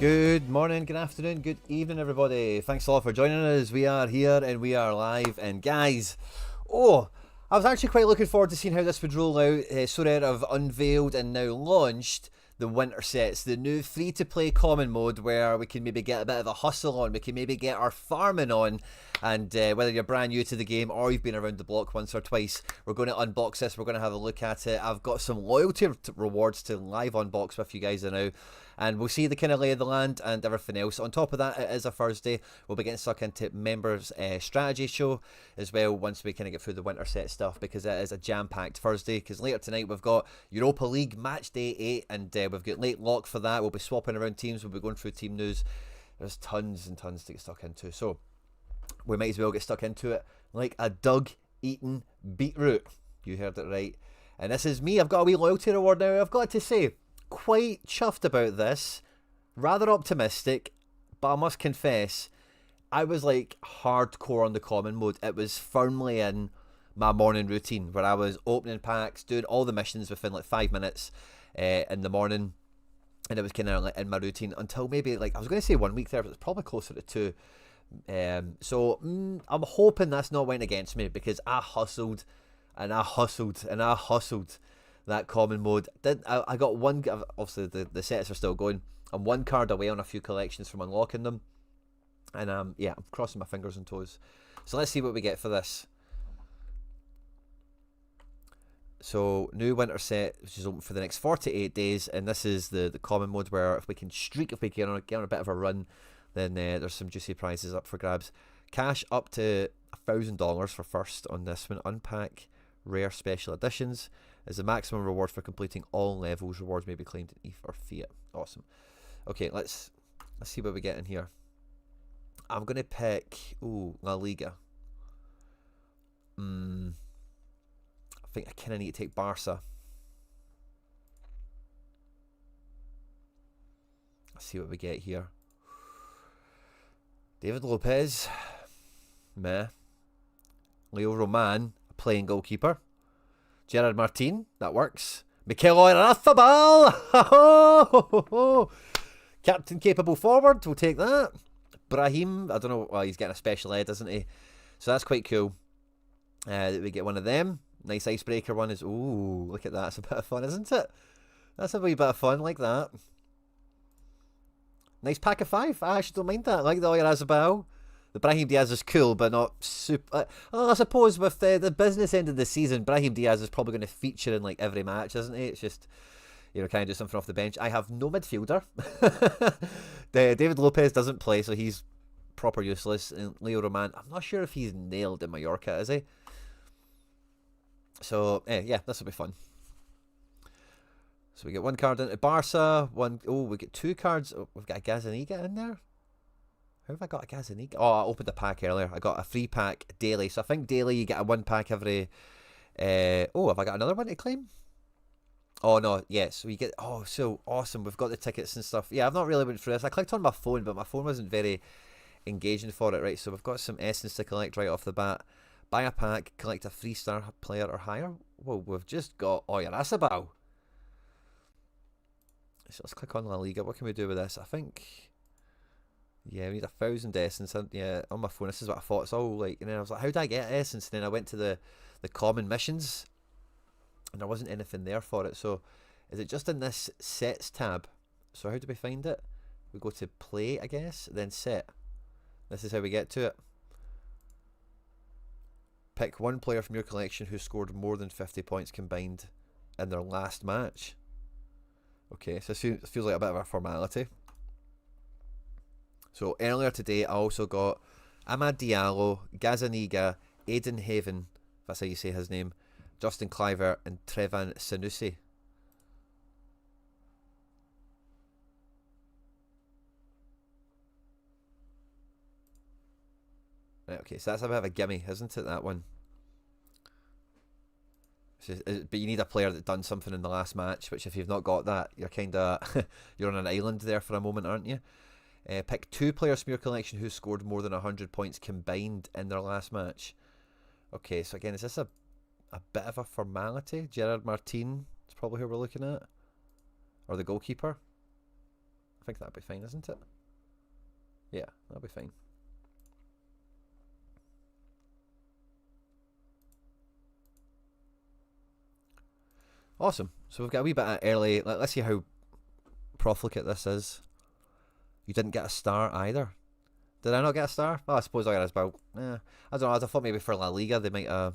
Good morning, good afternoon, good evening, everybody. Thanks a lot for joining us. We are here and we are live. And guys, I was actually quite looking forward to seeing how this would roll out. Sorare have unveiled and now launched the winter sets, the new free-to-play common mode where we can maybe get a bit of a hustle on, we can maybe get our farming on, and whether you're brand new to the game or you've been around the block once or twice, we're going to unbox this, we're going to have a look at it. I've got some loyalty rewards to live unbox with you guys now, and we'll see the kind of lay of the land and everything else. On top of that, it is a Thursday. We'll be getting stuck into members strategy show as well once we kind of get through the winter set stuff, because it is a jam-packed Thursday, because later tonight we've got Europa League match day 8, and we've got late lock for that. We'll be swapping around teams, we'll be going through team news. There's tons and tons to get stuck into, so we might as well get stuck into it like a Doug-eaten beetroot. You heard it right. And this is me. I've got a wee loyalty reward now. I've got to say, quite chuffed about this. Rather optimistic, but I must confess, I was like hardcore on the common mode. It was firmly in my morning routine where I was opening packs, doing all the missions within like 5 minutes in the morning. And it was kind of like in my routine until maybe, like, I was going to say 1 week there, but it's probably closer to 2. So I'm hoping that's not went against me, because I hustled and I hustled and I hustled that common mode. I got one, obviously the sets are still going. I'm one card away on a few collections from unlocking them, and yeah, I'm crossing my fingers and toes. So let's see what we get for this. So new winter set, which is open for the next 48 days, and this is the common mode where if we can streak, if we get on a bit of a run, then there's some juicy prizes up for grabs. Cash up to $1,000 for first on this one. Unpack rare special editions is the maximum reward for completing all levels. Rewards may be claimed in ETH or Fiat. Awesome. Okay, let's see what we get in here. I'm gonna pick La Liga. I think I kind of need to take Barca. Let's see what we get here. David Lopez, meh. Leo Roman, playing goalkeeper. Gerard Martin, that works. Mikel Oyarzabal, captain capable forward, we'll take that. Brahim, I don't know, well, he's getting a special ed, isn't he? So that's quite cool. We get one of them. Nice icebreaker one is, ooh, look at that, it's a bit of fun, isn't it? That's a wee bit of fun, like that. Nice pack of 5. I actually don't mind that. I like the Oyarzabal. The Brahim Diaz is cool, but not super. I suppose with the business end of the season, Brahim Diaz is probably going to feature in like every match, isn't he? It's just, you know, kind of do something off the bench. I have no midfielder. David Lopez doesn't play, so he's proper useless. And Leo Roman, I'm not sure if he's nailed in Mallorca, is he? So, yeah, this will be fun. So we get one card into Barca, we get 2 cards. Oh, we've got a Gazzaniga in there. How have I got a Gazzaniga? Oh, I opened a pack earlier. I got a free pack daily. So I think daily you get a 1 pack every... have I got another one to claim? Oh, no, yes. So you get... Oh, so awesome. We've got the tickets and stuff. Yeah, I've not really went through this. I clicked on my phone, but my phone wasn't very engaging for it, right? So we've got some essence to collect right off the bat. Buy a pack, collect a 3-star player or higher. Whoa, we've just got Oyarzabal. So let's click on La Liga. What can we do with this? I think... Yeah, we need 1,000 essence. Yeah, on my phone, this is what I thought. It's all like... And then I was like, how did I get essence? And then I went to the common missions, and there wasn't anything there for it. So is it just in this sets tab? So how do we find it? We go to play, I guess, then set. This is how we get to it. Pick one player from your collection who scored more than 50 points combined in their last match. Okay, so it feels like a bit of a formality. So earlier today, I also got Amad Diallo, Gazzaniga, Aiden Haven, if that's how you say his name, Justin Cliver, and Trevan Sanusi. Right, okay, so that's a bit of a gimme, isn't it, that one? But you need a player that done something in the last match, which if you've not got that, you're kind of you're on an island there for a moment, aren't you? Pick 2 players from your collection who scored more than 100 points combined in their last match. Okay, so again, is this a bit of a formality? Gerard Martin is probably who we're looking at, or the goalkeeper. I think that'd be fine, isn't it? Yeah, that'll be fine. Awesome. So we've got a wee bit of early. Let's see how profligate this is. You didn't get a star either. Did I not get a star? Well, I suppose I got as well. I don't know. I thought maybe for La Liga they might. Okay,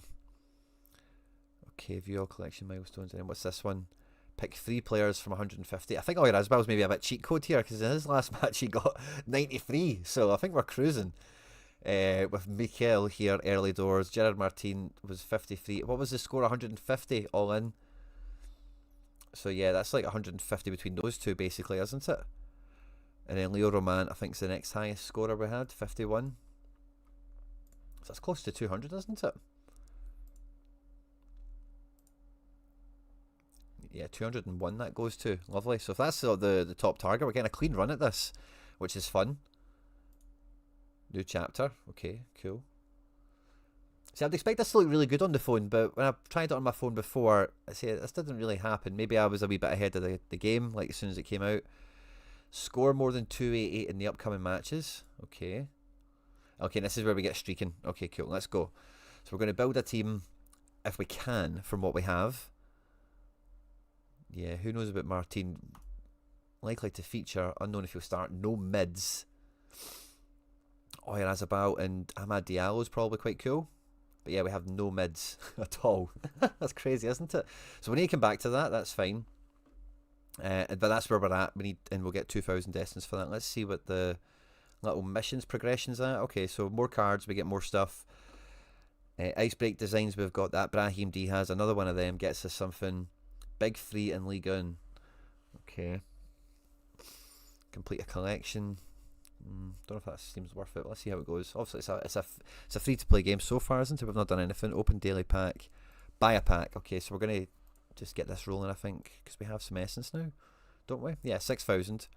view all collection milestones. And what's this one? Pick 3 players from 150. I think Oyarzabal maybe a bit cheat code here because in his last match he got 93. So I think we're cruising. With Mikel here early doors. Gerard Martin was 53. What was the score? 150 all in. So yeah, that's like 150 between those two basically, isn't it? And then Leo Roman, I think, is the next highest scorer we had, 51. So that's close to 200, isn't it? Yeah, 201 that goes to. Lovely. So if that's the top target, we're getting a clean run at this, which is fun. New chapter. Okay, cool. See, I'd expect this to look really good on the phone, but when I tried it on my phone before, I say this didn't really happen. Maybe I was a wee bit ahead of the game, like as soon as it came out. Score more than 288 in the upcoming matches. Okay. Okay, this is where we get streaking. Okay, cool. Let's go. So we're going to build a team, if we can, from what we have. Yeah, who knows about Martin? Likely to feature. Unknown if he'll start. No mids. Oyarzabal and Ahmad Diallo's probably quite cool. But yeah, we have no mids at all. That's crazy, isn't it? So we need to come back to that. That's fine. But that's where we're at. We need, and we'll get 2,000 essence for that. Let's see what the little missions progressions are. Okay, so more cards, we get more stuff. Icebreak designs, we've got that. Brahim Diaz, another one of them, gets us something. Big free in Ligue 1. Okay. Complete a collection. Don't know if that seems worth it. Let's see how it goes. Obviously, it's a free to play game so far, isn't it? We've not done anything. Open daily pack. Buy a pack. Okay, so we're going to just get this rolling, I think, because we have some essence now, don't we? Yeah, 6,000.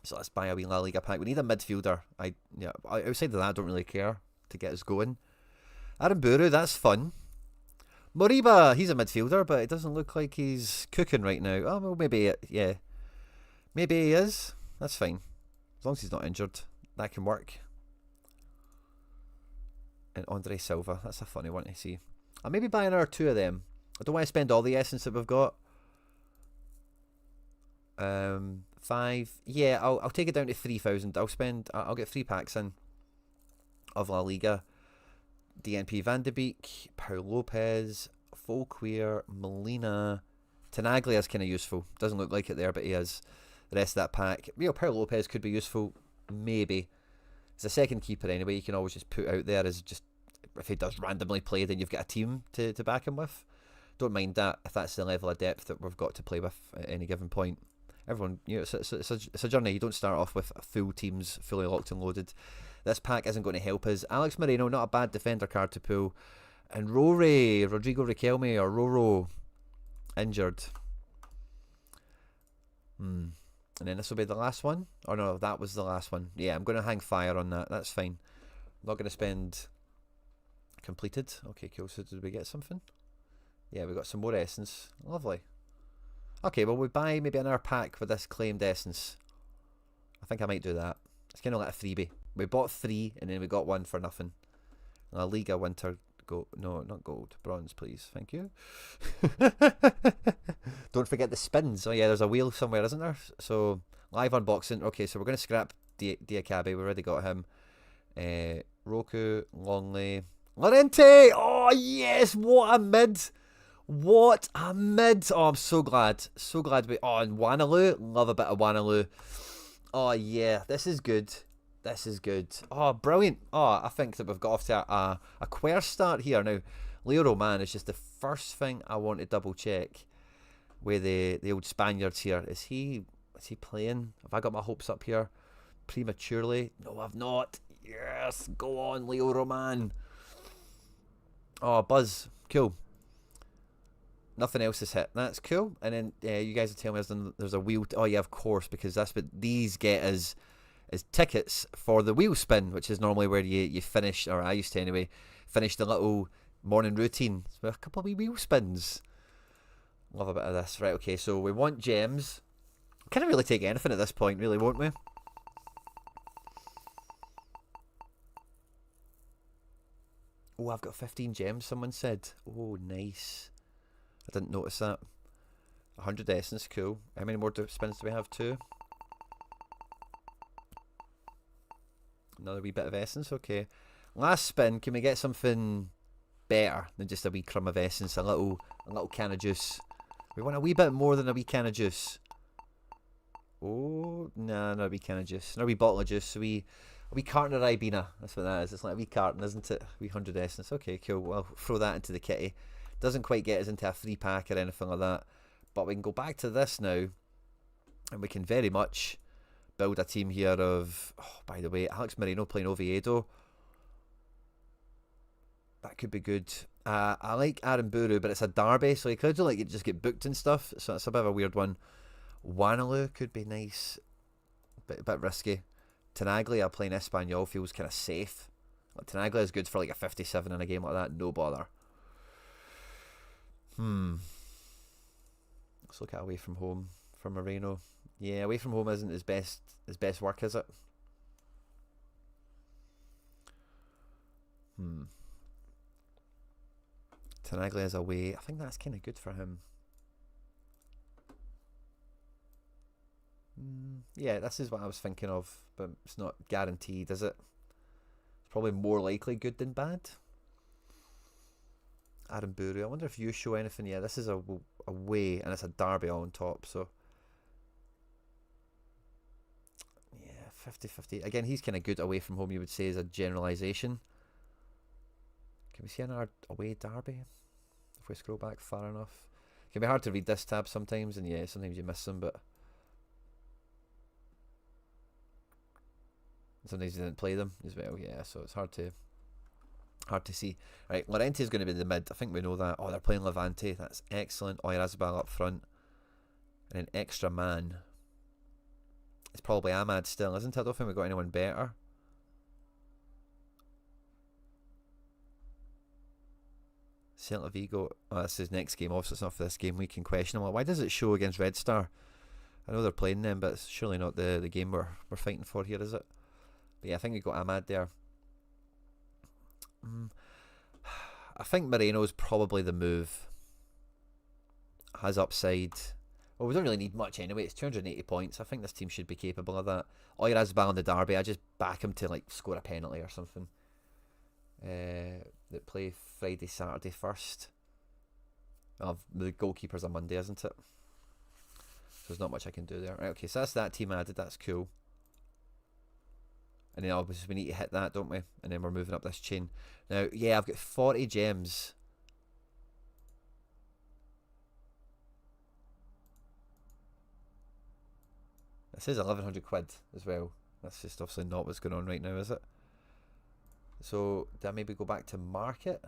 So let's buy a wee La Liga pack. We need a midfielder. Outside of that, I don't really care to get us going. Aramburu, that's fun. Moriba, he's a midfielder, but it doesn't look like he's cooking right now. Oh, well, maybe, yeah. Maybe he is. That's fine. As long as he's not injured, that can work. And Andre Silva, that's a funny one to see. I'll maybe buy another 2 of them. I don't want to spend all the essence that we've got. 5. Yeah, I'll take it down to 3,000. I'll get 3 packs in of La Liga. DNP Van de Beek, Paul Lopez, Folqueer, Molina. Tenaglia is kind of useful. Doesn't look like it there, but he is. The rest of that pack. Paul Lopez could be useful, maybe. He's a second keeper anyway. You can always just put out there as just, if he does randomly play, then you've got a team to back him with. Don't mind that if that's the level of depth that we've got to play with at any given point. Everyone, it's a journey. You don't start off with full teams, fully locked and loaded. This pack isn't going to help us. Alex Moreno, not a bad defender card to pull. And Rodrigo Riquelme, or Roro, injured. And then this will be the last one. Oh no, that was the last one. Yeah, I'm going to hang fire on that. That's fine. I'm not going to spend... Completed. Okay, cool. So did we get something? Yeah, we got some more essence. Lovely. Okay, well, we buy maybe another pack with this claimed essence. I think I might do that. It's kind of like a freebie. We bought 3 and then we got 1 for nothing. La Liga Winter Gold. No, not gold. Bronze, please. Thank you. Don't forget the spins. Oh, yeah, there's a wheel somewhere, isn't there? So, live unboxing. Okay, so we're going to scrap Diakabe. We already got him. Roku, Longley. Lorente! Oh, yes! What a mid! What a mid! Oh, I'm so glad. So glad we... Oh, and Wanaloo. Love a bit of Wanaloo. Oh, yeah. This is good. This is good. Oh, brilliant. Oh, I think that we've got off to a queer start here. Now, Leo Roman is just the first thing I want to double check with the old Spaniards here. Is he playing? Have I got my hopes up here prematurely? No, I've not. Yes, go on, Leo Roman. Oh, buzz. Cool. Nothing else is hit. That's cool. And then you guys are telling me there's a wheel. Oh, yeah, of course, because that's what these get as tickets for the wheel spin, which is normally where you finish, or I used to anyway, finish the little morning routine with a couple of wee wheel spins. Love a bit of this. Right, okay, so we want gems. Can't really take anything at this point, really, won't we? Oh, I've got 15 gems, someone said. Oh, nice. I didn't notice that. 100 essence, cool. How many more spins do we have? 2. Another wee bit of essence, okay. Last spin, can we get something better than just a wee crumb of essence? A little can of juice. We want a wee bit more than a wee can of juice. Oh, nah, not a wee can of juice. Not a wee bottle of juice. A wee carton of Ribena. That's what that is. It's like a wee carton, isn't it? A wee 100 essence. Okay, cool. Well, I'll throw that into the kitty. Doesn't quite get us into a free pack or anything like that. But we can go back to this now. And we can very much build a team here of... Oh, by the way, Alex Moreno playing Oviedo. That could be good. I like Aaron Buru, but it's a derby, so he could just get booked and stuff. So it's a bit of a weird one. Wanaloo could be nice. A bit risky. Tenaglia playing Espanyol feels kind of safe. Like, Tenaglia is good for like a 57 in a game like that. No bother. Let's look at away from home for Moreno. Yeah, away from home isn't his best work, is it? Tenaglia is away. I think that's kind of good for him. Yeah, this is what I was thinking of, but it's not guaranteed, is it? It's probably more likely good than bad. Aaron Buru. I wonder if you show anything. Yeah, this is away, and it's a derby on top, so... Yeah, 50-50. Again, he's kind of good away from home, you would say, as a generalisation. Can we see another away derby? If we scroll back far enough. It can be hard to read this tab sometimes, and yeah, sometimes you miss them, but... Sometimes you didn't play them as well, yeah, so it's hard to see. Right, Lorente is going to be in the mid. I think we know that. Oh, they're playing Levante. That's excellent. Oyarzabal up front. And an extra man. It's probably Ahmad still, isn't it? I don't think we've got anyone better. Celta Vigo. Oh, this is next game. Obviously, it's not for this game week in question. Why does it show against Red Star? I know they're playing them, but it's surely not the game we're fighting for here, is it? But yeah, I think we got Ahmad there. I think Moreno's probably the move. Has upside. Well, we don't really need much anyway. It's 280 points. I think this team should be capable of that. Oyarzabal in the derby. I just back him to like score a penalty or something. That play Friday, Saturday first. Oh, the goalkeeper's a Monday, isn't it? So there's not much I can do there. Right, okay, so that's that team added. That's cool. And then obviously we need to hit that, don't we? And then we're moving up this chain. Now, yeah, I've got 40 gems. This is 1100 quid as well. That's just obviously not what's going on right now, is it? So, do I maybe go back to market?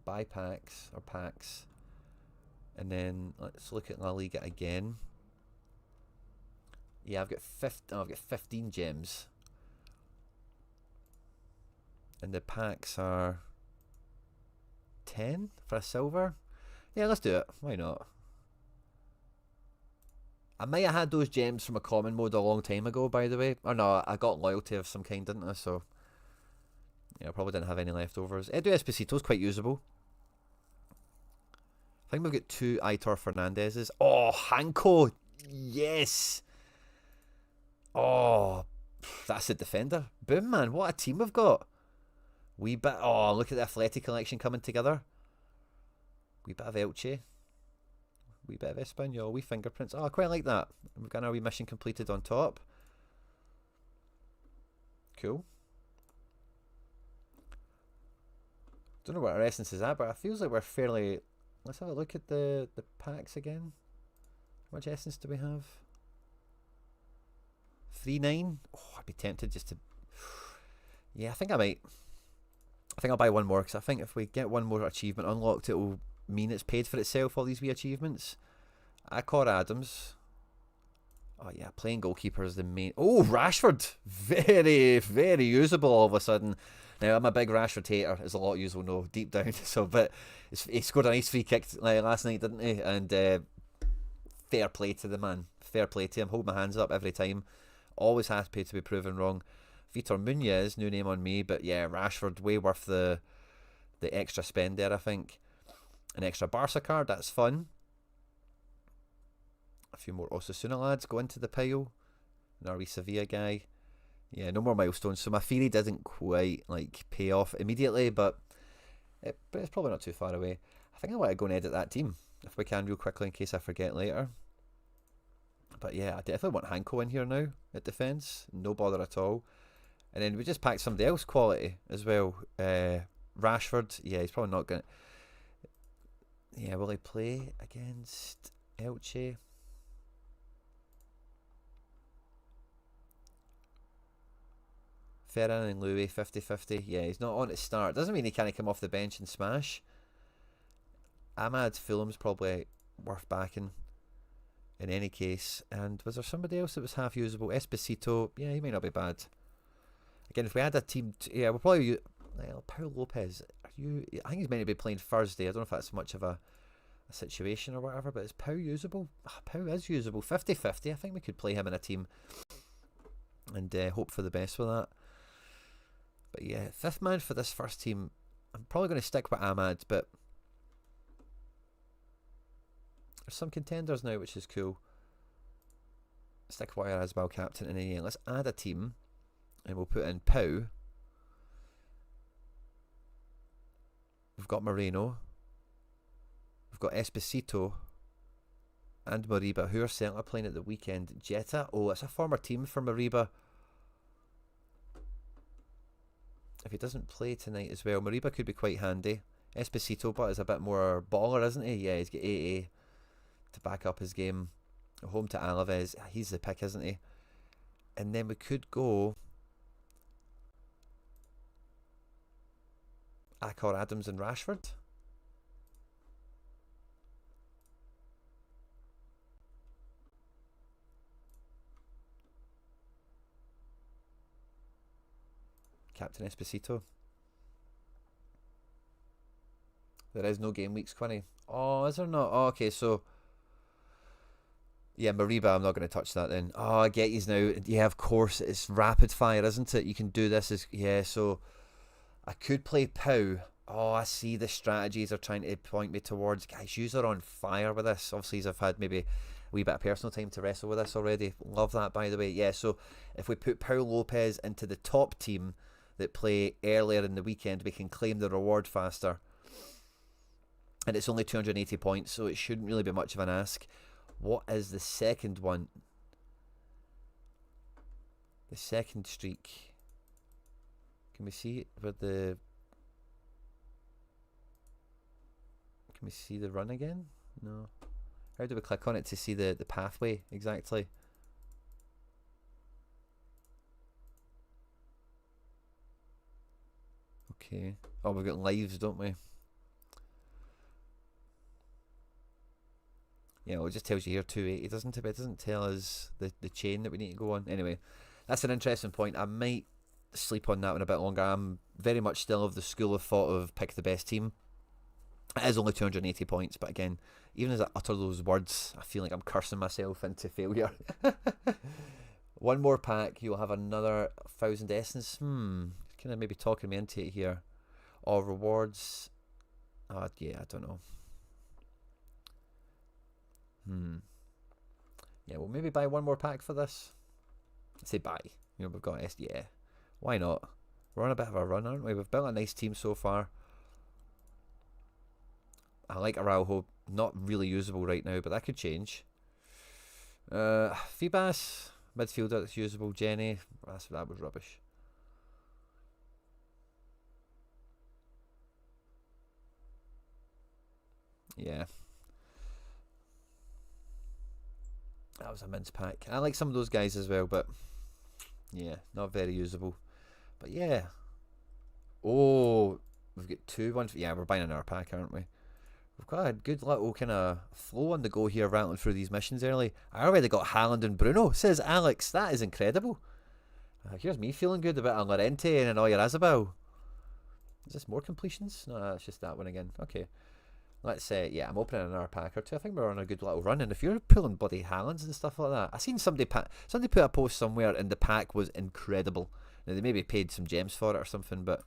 Buy packs or packs. And then let's look at La Liga again. Yeah, I've got 15 gems. And the packs are 10 for a silver. Yeah, let's do it. Why not? I might have had those gems from a common mode a long time ago, by the way. Or no, I got loyalty of some kind, didn't I? So, yeah, I probably didn't have any leftovers. Edu Esposito's quite usable. I think we've got 2 Aitor Fernandez's. Oh, Hanko! Yes! Oh, that's a defender. Boom, man. What a team we've got. Wee bit... Oh, look at the Athletic collection coming together. Wee bit of Elche. Wee bit of Espanyol. Wee fingerprints. Oh, I quite like that. We've got our wee mission completed on top. Cool. Don't know what our essence is at, but it feels like we're fairly... Let's have a look at the packs again. How much essence do we have? 3.9. Oh, I'd be tempted just to... Yeah, I think I might... I think I'll buy one more, because I think if we get one more achievement unlocked, it will mean it's paid for itself, all these wee achievements. Accor Adams. Oh yeah, playing goalkeeper is the main... Oh, Rashford! Very, very usable all of a sudden. Now, I'm a big Rashford hater, as a lot of you will know, deep down. So, but he scored a nice free kick last night, didn't he? And fair play to the man. Fair play to him. Hold my hands up every time. Always happy to be proven wrong. Vitor Munoz, new name on me, but yeah, Rashford, way worth the extra spend there, I think. An extra Barca card, that's fun. A few more Osasuna lads go into the pile. An RB Sevilla guy. Yeah, no more milestones. So my theory didn't quite like pay off immediately, but it's probably not too far away. I think I want to go and edit that team if we can real quickly in case I forget later. But yeah, I definitely want Hanko in here now at defence. No bother at all. And then we just packed somebody else quality as well. Rashford, yeah, he's probably not going to... Yeah, will he play against Elche? Ferran and Louis, 50-50. Yeah, he's not on to start. Doesn't mean he can't come off the bench and smash. Ahmad Fulham's probably worth backing in any case. And was there somebody else that was half usable? Esposito, yeah, he may not be bad. Again, if we had a team, yeah, we'll probably. Paul Lopez, I think he's meant to be playing Thursday. I don't know if that's much of a situation or whatever, but is Pau usable? Pau is usable. 50-50. I think we could play him in a team and hope for the best with that. But yeah, fifth man for this first team. I'm probably going to stick with Ahmad, but there's some contenders now, which is cool. Stick Wire as well, captain, and then yeah, let's add a team, and we'll put in Pau. We've got Moreno. We've got Esposito and Mariba, who are certainly playing at the weekend. Jetta, oh, it's a former team for Mariba. If he doesn't play tonight as well, Mariba could be quite handy. Esposito, but is a bit more baller, isn't he? Yeah, he's got 80 to back up his game. Home to Alaves, he's the pick, isn't he? And then we could go Akor, Adams and Rashford. Captain Esposito. There is no game weeks, Quinny. Oh, is there not? Oh, okay, so yeah, Mariba, I'm not going to touch that then. Oh, I get yous now. Yeah, of course, it's rapid fire, isn't it? You can do this as, yeah, so I could play Pau. Oh, I see the strategies are trying to point me towards. Guys, yous are on fire with this. Obviously, I've had maybe a wee bit of personal time to wrestle with this already. Love that, by the way. Yeah, so if we put Pau Lopez into the top team that play earlier in the weekend, we can claim the reward faster. And it's only 280 points, so it shouldn't really be much of an ask. What is the second one? The second streak. Can we see it with the... Can we see the run again? No. How do we click on it to see the pathway exactly? Okay. Oh, we've got lives, don't we? Yeah, well, it just tells you here 280, doesn't it? It doesn't tell us the chain that we need to go on. Anyway, that's an interesting point. I might sleep on that one a bit longer. I'm very much still of the school of thought of pick the best team. It is only 280 points, but again, even as I utter those words, I feel like I'm cursing myself into failure. One more pack, you'll have another 1,000 essence. Kind of maybe talking me into it here. Or rewards. Yeah, I don't know. Yeah, we'll maybe buy one more pack for this. I say buy. You know, we've got yeah. Why not? We're on a bit of a run, aren't we? We've built a nice team so far. I like Araujo. Not really usable right now, but that could change. Fibas, midfielder that's usable. Jenny, that was rubbish. Yeah. That was a mince pack. I like some of those guys as well, but yeah, not very usable. But yeah. Oh, we've got two. One. Yeah, we're buying another pack, aren't we? We've got a good little kind of flow on the go here, rattling through these missions early. I already got Haaland and Bruno, says Alex. That is incredible. Here's me feeling good about Lorente and an Oyarzabal. Is this more completions? No, it's just that one again. Okay. Let's say, yeah, I'm opening another pack or two. I think we're on a good little run. And if you're pulling bloody Haalands and stuff like that, I seen somebody put a post somewhere, and the pack was incredible. Now they maybe paid some gems for it or something, but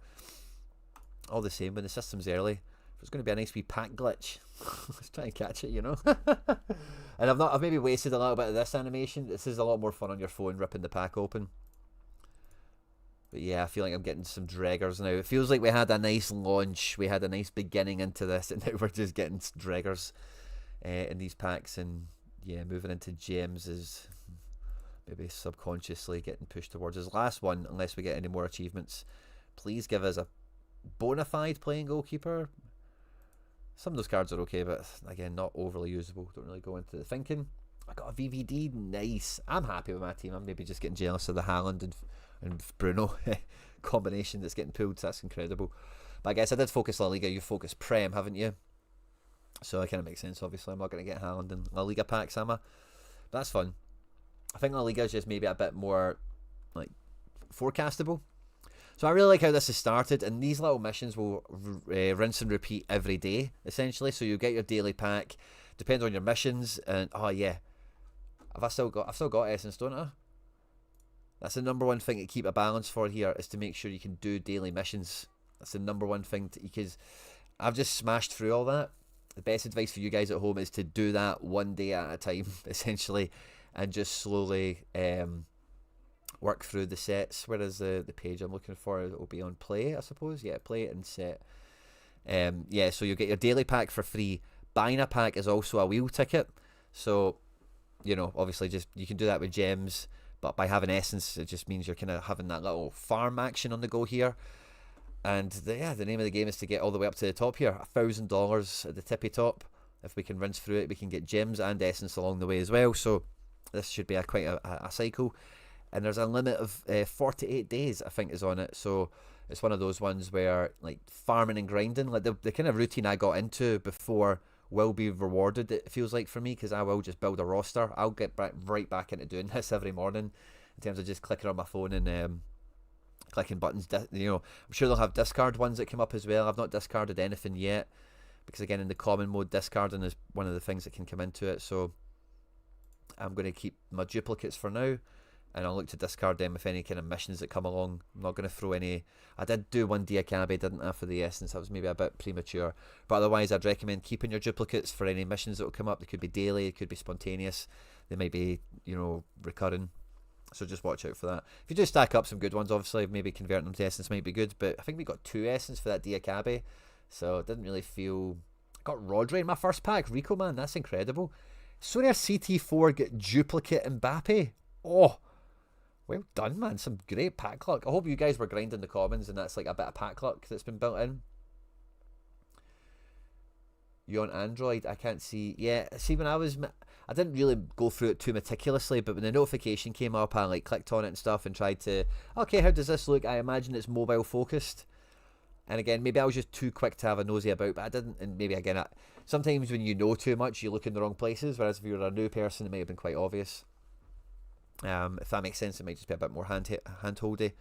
all the same, when the system's early, if it's going to be a nice wee pack glitch, let's try and catch it, you know. And I've maybe wasted a little bit of this animation. This is a lot more fun on your phone, ripping the pack open. But yeah, I feel like I'm getting some draggers now. It feels like we had a nice launch, we had a nice beginning into this, and now we're just getting draggers in these packs. And yeah, moving into gems is maybe subconsciously getting pushed towards his last one, unless we get any more achievements. Please give us a bona fide playing goalkeeper. Some of those cards are okay, but again, not overly usable. Don't really go into the thinking. I got a VVD, nice. I'm happy with my team. I'm maybe just getting jealous of the Haaland and Bruno combination that's getting pulled. So that's incredible. But I guess I did focus La Liga. You focused Prem, haven't you? So it kind of makes sense. Obviously, I'm not going to get Haaland in La Liga packs, am I? But that's fun. I think La Liga is just maybe a bit more like forecastable. So I really like how this has started, and these little missions will rinse and repeat every day, essentially. So you get your daily pack, depends on your missions, and oh yeah, I've still got essence, don't I? That's the number one thing to keep a balance for here, is to make sure you can do daily missions. That's the number one thing, because I've just smashed through all that. The best advice for you guys at home is to do that one day at a time, essentially, and just slowly work through the sets. Where is the page I'm looking for? It will be on play, I suppose. Yeah, play and set. Yeah, so you'll get your daily pack for free. Buying a pack is also a wheel ticket. So, you know, obviously just you can do that with gems, but by having essence, it just means you're kind of having that little farm action on the go here. And the name of the game is to get all the way up to the top here. $1,000 at the tippy top. If we can rinse through it, we can get gems and essence along the way as well. So this should be quite a cycle. And there's a limit of 48 days, I think, is on it. So it's one of those ones where, like, farming and grinding, like the kind of routine I got into before will be rewarded, it feels like, for me, because I will just build a roster. I'll get right back into doing this every morning in terms of just clicking on my phone and clicking buttons. You know, I'm sure they'll have discard ones that come up as well. I've not discarded anything yet, because again, in the common mode, discarding is one of the things that can come into it. So I'm going to keep my duplicates for now, and I'll look to discard them if any kind of missions that come along. I'm not going to throw any. I did do one Diakabe, didn't I, for the essence. That was maybe a bit premature, but otherwise I'd recommend keeping your duplicates for any missions that will come up. They could be daily, it could be spontaneous, they might be, you know, recurring, so just watch out for that. If you do stack up some good ones, obviously maybe converting them to essence might be good, but I think we got 2 essence for that Diakabe, so it didn't really feel. I got Rodri in my first pack. Rico, man, that's incredible. Sorare CT4 get duplicate Mbappe. Oh, well done, man. Some great pack luck. I hope you guys were grinding the commons and that's like a bit of pack luck that's been built in. You on Android? I can't see. Yeah, see, when I didn't really go through it too meticulously, but when the notification came up, I like clicked on it and stuff and tried to, okay, how does this look? I imagine it's mobile focused. And again, maybe I was just too quick to have a nosy about, but I didn't. And maybe again, sometimes when you know too much, you look in the wrong places, whereas if you're a new person, it may have been quite obvious. If that makes sense, it might just be a bit more hand-holdy,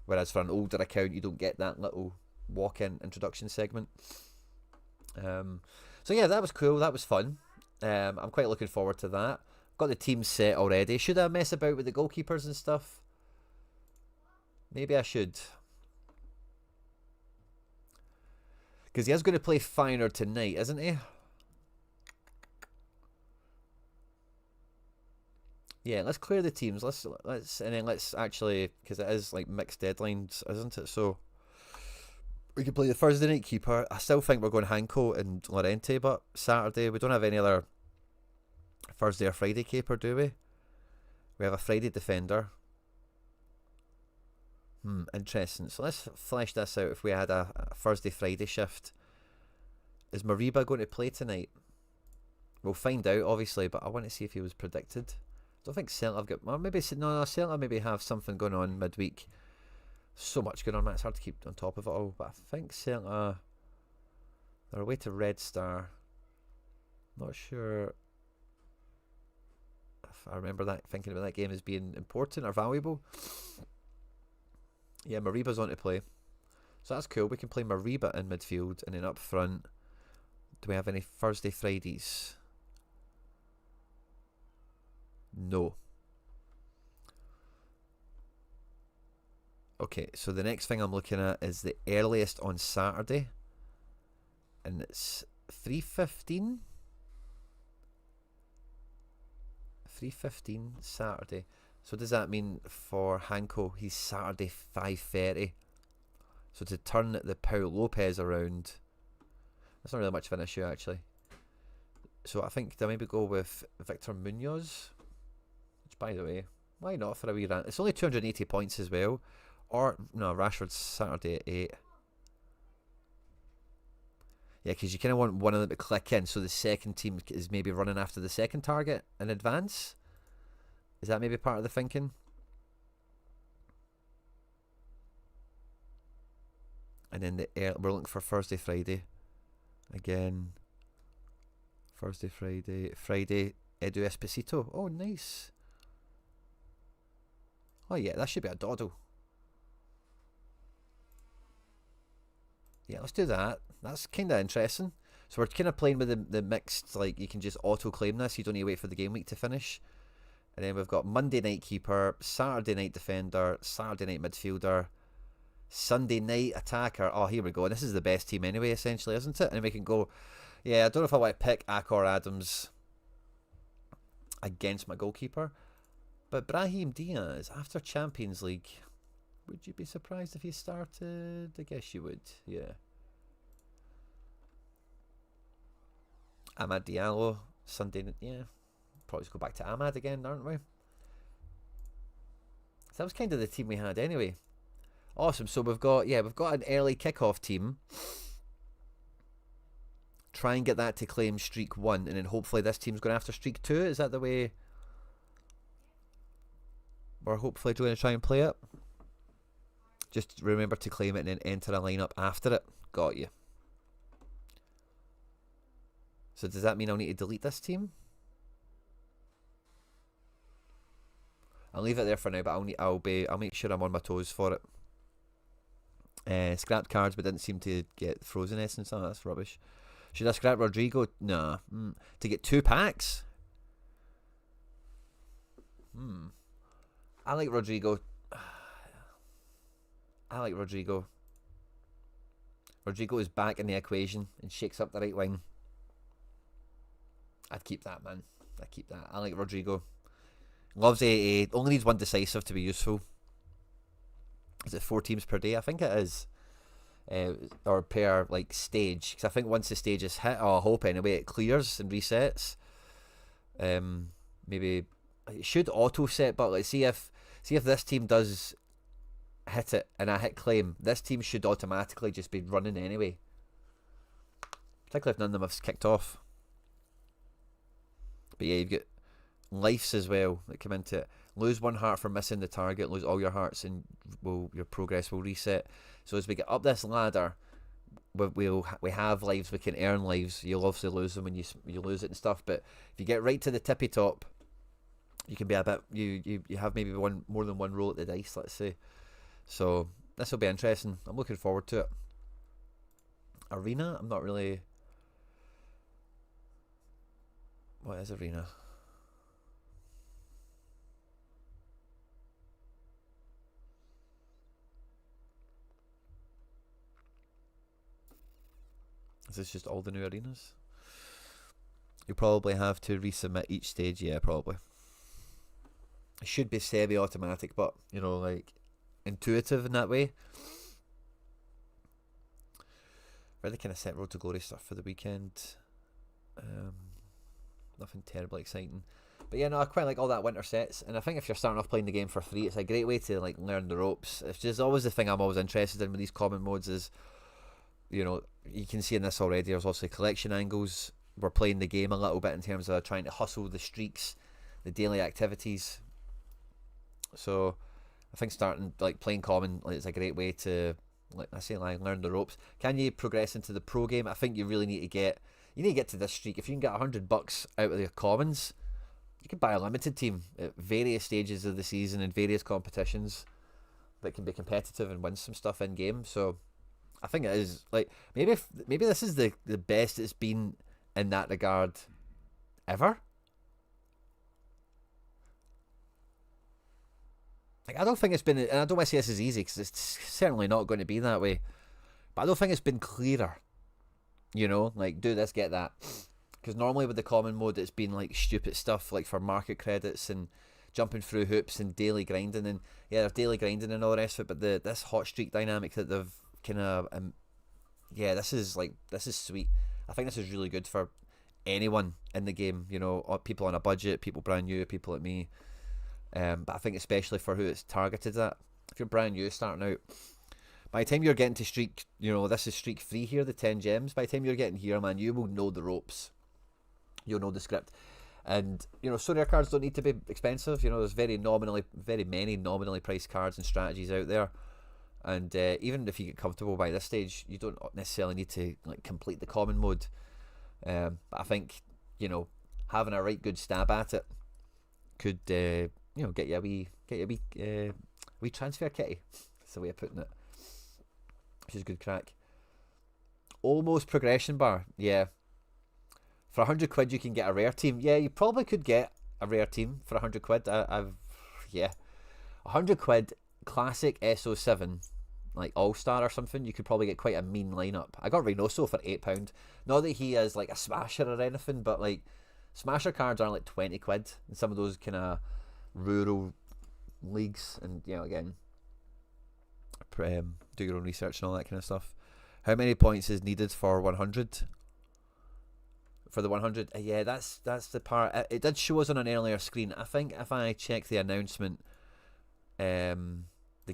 whereas for an older account, you don't get that little walk-in introduction segment. So yeah, that was cool, that was fun. I'm quite looking forward to that. Got the team set already. Should I mess about with the goalkeepers and stuff? Maybe I should, because he is going to play Feyenoord tonight, isn't he? Yeah, let's clear the teams. Let's and then let's actually, because it is like mixed deadlines, isn't it? So we can play the Thursday night keeper. I still think we're going Hanko and Lorente, but Saturday we don't have any other Thursday or Friday keeper, do we? We have a Friday defender. Interesting. So let's flesh this out. If we had a Thursday Friday shift, is Mariba going to play tonight? We'll find out, obviously, but I want to see if he was predicted. I don't think Celta have got. Well, maybe no. Celta maybe have something going on midweek. So much going on, man. It's hard to keep on top of it all. But I think Celta, they're away to Red Star. Not sure if I remember that, thinking about that game as being important or valuable. Yeah, Mariba's on to play, so that's cool. We can play Mariba in midfield, and then up front, Do we have any Thursday, Fridays? No. Okay, so the next thing I'm looking at is the earliest on Saturday. And it's 3:15. 3:15 Saturday. So does that mean for Hanko, he's Saturday 5:30? So to turn the Pau Lopez around, that's not really much of an issue actually. So I think they'll maybe go with Victor Munoz, which by the way, why not for a wee rant? It's only 280 points as well. Or, no, Rashford's Saturday at 8. Yeah, because you kind of want one of them to click in so the second team is maybe running after the second target in advance. Is that maybe part of the thinking? And then we're looking for Thursday, Friday. Again. Thursday, Friday, Edu Esposito. Oh, nice. Oh yeah, that should be a doddle. Yeah, let's do that. That's kind of interesting. So we're kind of playing with the mixed, like, you can just auto-claim this. You don't need to wait for the game week to finish. And then we've got Monday night keeper, Saturday night defender, Saturday night midfielder, Sunday night attacker. Oh, here we go. And this is the best team anyway, essentially, isn't it? And we can go, yeah, I don't know if I want to pick Akor Adams against my goalkeeper. But Brahim Diaz, after Champions League, would you be surprised if he started? I guess you would, yeah. Amad Diallo, Sunday, yeah. Probably just go back to Amad again, aren't we? So that was kind of the team we had anyway. Awesome, so we've got an early kickoff team. Try and get that to claim streak 1, and then hopefully this team's going after streak 2. Is that the way we're hopefully going to try and play it? Just remember to claim it and then enter a lineup after it. Got you. So does that mean I'll need to delete this team? I'll leave it there for now, but I'll make sure I'm on my toes for it. Scrapped cards, but didn't seem to get frozen essence. Oh, that's rubbish. Should I scrap Rodrigo? Nah. To get 2 packs? I like Rodrigo. Rodrigo is back in the equation and shakes up the right wing. I'd keep that, man. I'd keep that. I like Rodrigo. Loves AA. Only needs 1 decisive to be useful. Is it 4 teams per day? I think it is. Or per like stage. Because I think once the stage is hit, I hope anyway, it clears and resets. Maybe it should auto set, but let's see if this team does hit it and I hit claim. This team should automatically just be running anyway. Particularly if none of them have kicked off. But yeah, you've got lives as well that come into it. Lose 1 heart for missing the target, lose all your hearts, and your progress will reset. So as we get up this ladder, we have lives, we can earn lives. You'll obviously lose them when you lose it and stuff. But if you get right to the tippy top, you can be a bit. You have maybe more than one roll at the dice, let's say. So this will be interesting. I'm looking forward to it. Arena, I'm not really. What is Arena? Is this just all the new arenas? You probably have to resubmit each stage, yeah, probably. It should be semi-automatic, but, you know, like, intuitive in that way. Really kind of set Road to Glory stuff for the weekend. Nothing terribly exciting. But yeah, no, I quite like all that winter sets, and I think if you're starting off playing the game for free, it's a great way to, like, learn the ropes. It's just always the thing I'm always interested in with these common modes is, you know, you can see in this already, there's also collection angles. We're playing the game a little bit in terms of trying to hustle the streaks, the daily activities. So I think starting, like, playing common, like, is a great way to, like I say, like, learn the ropes. Can you progress into the pro game? I think you really need to get to this streak. If you can get $100 out of the commons, you can buy a limited team at various stages of the season and various competitions that can be competitive and win some stuff in game. So I think it is. Like maybe this is the best it's been in that regard ever. Like I don't think it's been, and I don't want to say this is easy because it's certainly not going to be that way. But I don't think it's been clearer. You know, like do this, get that. Because normally with the common mode, it's been like stupid stuff like for market credits and jumping through hoops and daily grinding, and yeah, there's daily grinding and all the rest of it. But this hot streak dynamic that they've kind of yeah, this is sweet. I think this is really good for anyone in the game. You know, people on a budget, people brand new, people like me. But I think especially for who it's targeted at. If you're brand new starting out, by the time you're getting to streak, you know, this is streak 3 here, the 10 gems. By the time you're getting here, man, you will know the ropes. You'll know the script. And, you know, Sorare cards don't need to be expensive. You know, there's very many nominally priced cards and strategies out there. And even if you get comfortable by this stage, you don't necessarily need to like complete the common mode. But I think, you know, having a right good stab at it could, you know, get you a wee transfer kitty. That's the way of putting it. Which is good crack. Almost progression bar, yeah. For 100 quid you can get a rare team. Yeah, you probably could get a rare team for 100 quid. Yeah. 100 quid, classic SO7, like All-Star or something, you could probably get quite a mean lineup. I got Reynoso for £8. Not that he is like a smasher or anything, but like smasher cards are like 20 quid in some of those kind of rural leagues. And, you know, again, do your own research and all that kind of stuff. How many points is needed for 100? For the 100, yeah, that's the part. It did show us on an earlier screen. I think if I check the announcement, the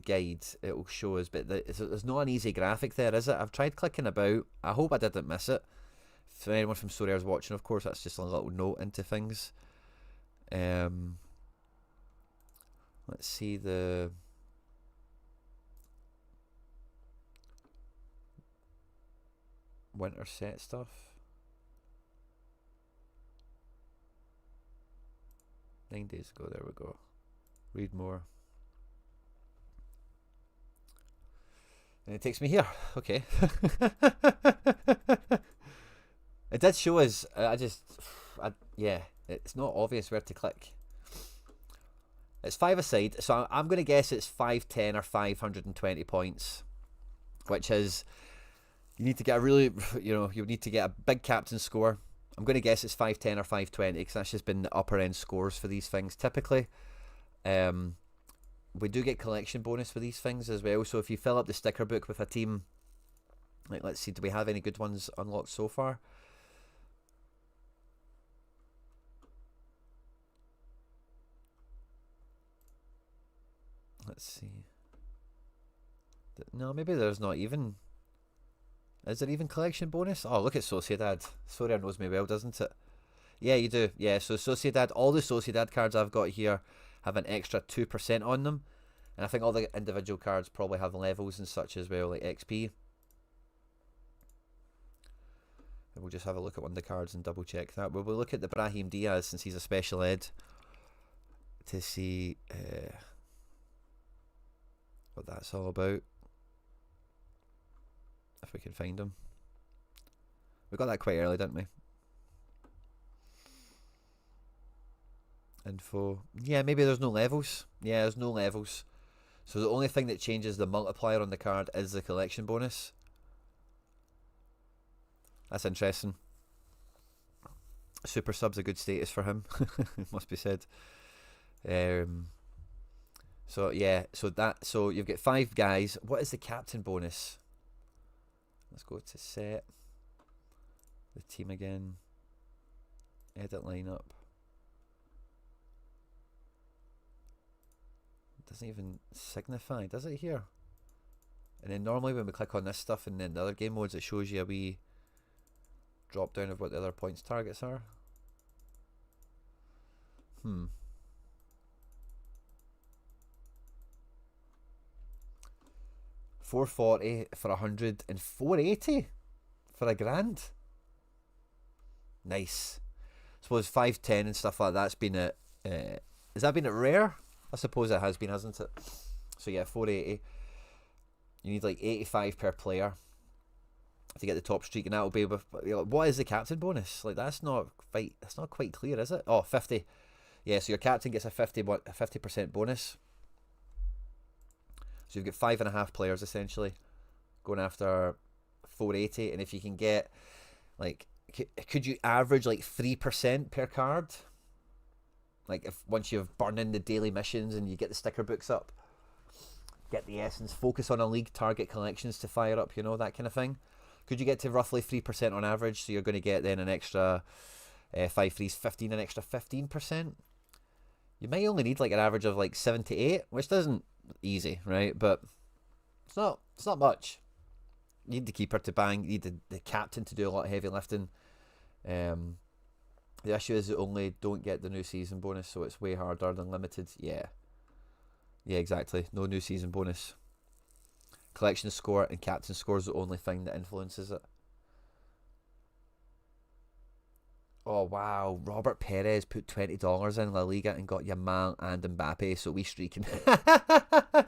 guide, it will show us. But there's not an easy graphic there, is it? I've tried clicking about. I hope I didn't miss it. For anyone from Sorare is watching, of course, that's just a little note into things. Let's see the. Winter set stuff. 9 days ago, there we go. Read more. And it takes me here. Okay. It did show us. Yeah, it's not obvious where to click. It's 5 aside, so I'm going to guess it's 510 or 520 points, which is. You need to get a really, you know, you need to get a big captain score. I'm going to guess it's 510 or 520 because that's just been the upper end scores for these things typically. We do get collection bonus for these things as well. So if you fill up the sticker book with a team, like let's see, do we have any good ones unlocked so far? Let's see. No, maybe there's not even. Is there even collection bonus? Oh, look at Sociedad. Sorare knows me well, doesn't it? Yeah, you do. Yeah, so Sociedad, all the Sociedad cards I've got here have an extra 2% on them. And I think all the individual cards probably have levels and such as well, like XP. And we'll just have a look at one of the cards and double check that. We'll look at the Brahim Diaz since he's a special ed to see what that's all about. If we can find him. We got that quite early, didn't we? Info. Yeah, maybe there's no levels. Yeah, there's no levels. So the only thing that changes the multiplier on the card is the collection bonus. That's interesting. Super sub's a good status for him. It must be said. So yeah, so you've got 5 guys. What is the captain bonus? Let's go to set the team again. Edit lineup. Doesn't even signify, does it here? And then normally when we click on this stuff and then the other game modes, it shows you a wee drop down of what the other points targets are. 440 for 100 and 480 for a grand. Nice. I suppose 510 and stuff like that's been at. Has that been at rare? I suppose it has been, hasn't it? So yeah, 480. You need like 85 per player. to get the top streak, and that'll be with, what is the captain bonus? Like that's not quite clear, is it? Oh, 50. Yeah, so your captain gets a 50% bonus. So you've got 5.5 players essentially going after 480, and if you can get like, could you average like 3% per card? Like if once you've burned in the daily missions and you get the sticker books up, get the essence, focus on a league, target collections to fire up, that kind of thing. Could you get to roughly 3% on average? So you're going to get then an extra 5 threes, 15, an extra 15%. You may only need like an average of like 7 to 8, which isn't easy, right? But it's not much. You need the keeper to bang. You need the captain to do a lot of heavy lifting. The issue is that only don't get the new season bonus, so it's way harder than limited. Yeah, exactly. No new season bonus. Collection score and captain score is the only thing that influences it. Oh wow, Robert Perez put $20 in La Liga and got Yamal and Mbappe, so we streaking.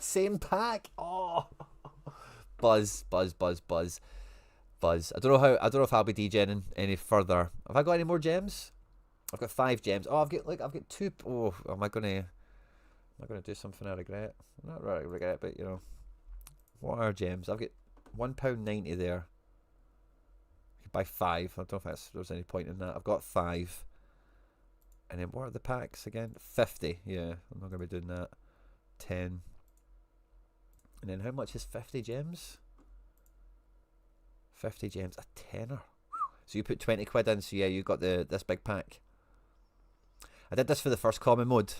Same pack. Oh, buzz. I don't know if I'll be degenning any further. Have I got any more gems? I've got 5 gems. Oh, I've got 2. Oh, am I gonna do something I regret? Not really regret, but what are gems? I've got £1.90 there. I could buy 5. I don't know if there's any point in that. I've got 5. And then what are the packs again? 50. Yeah, I'm not gonna be doing that. 10. And then how much is 50 gems? 50 gems, a tenner. So you put 20 quid in, so yeah, you got this big pack. I did this for the first common mode.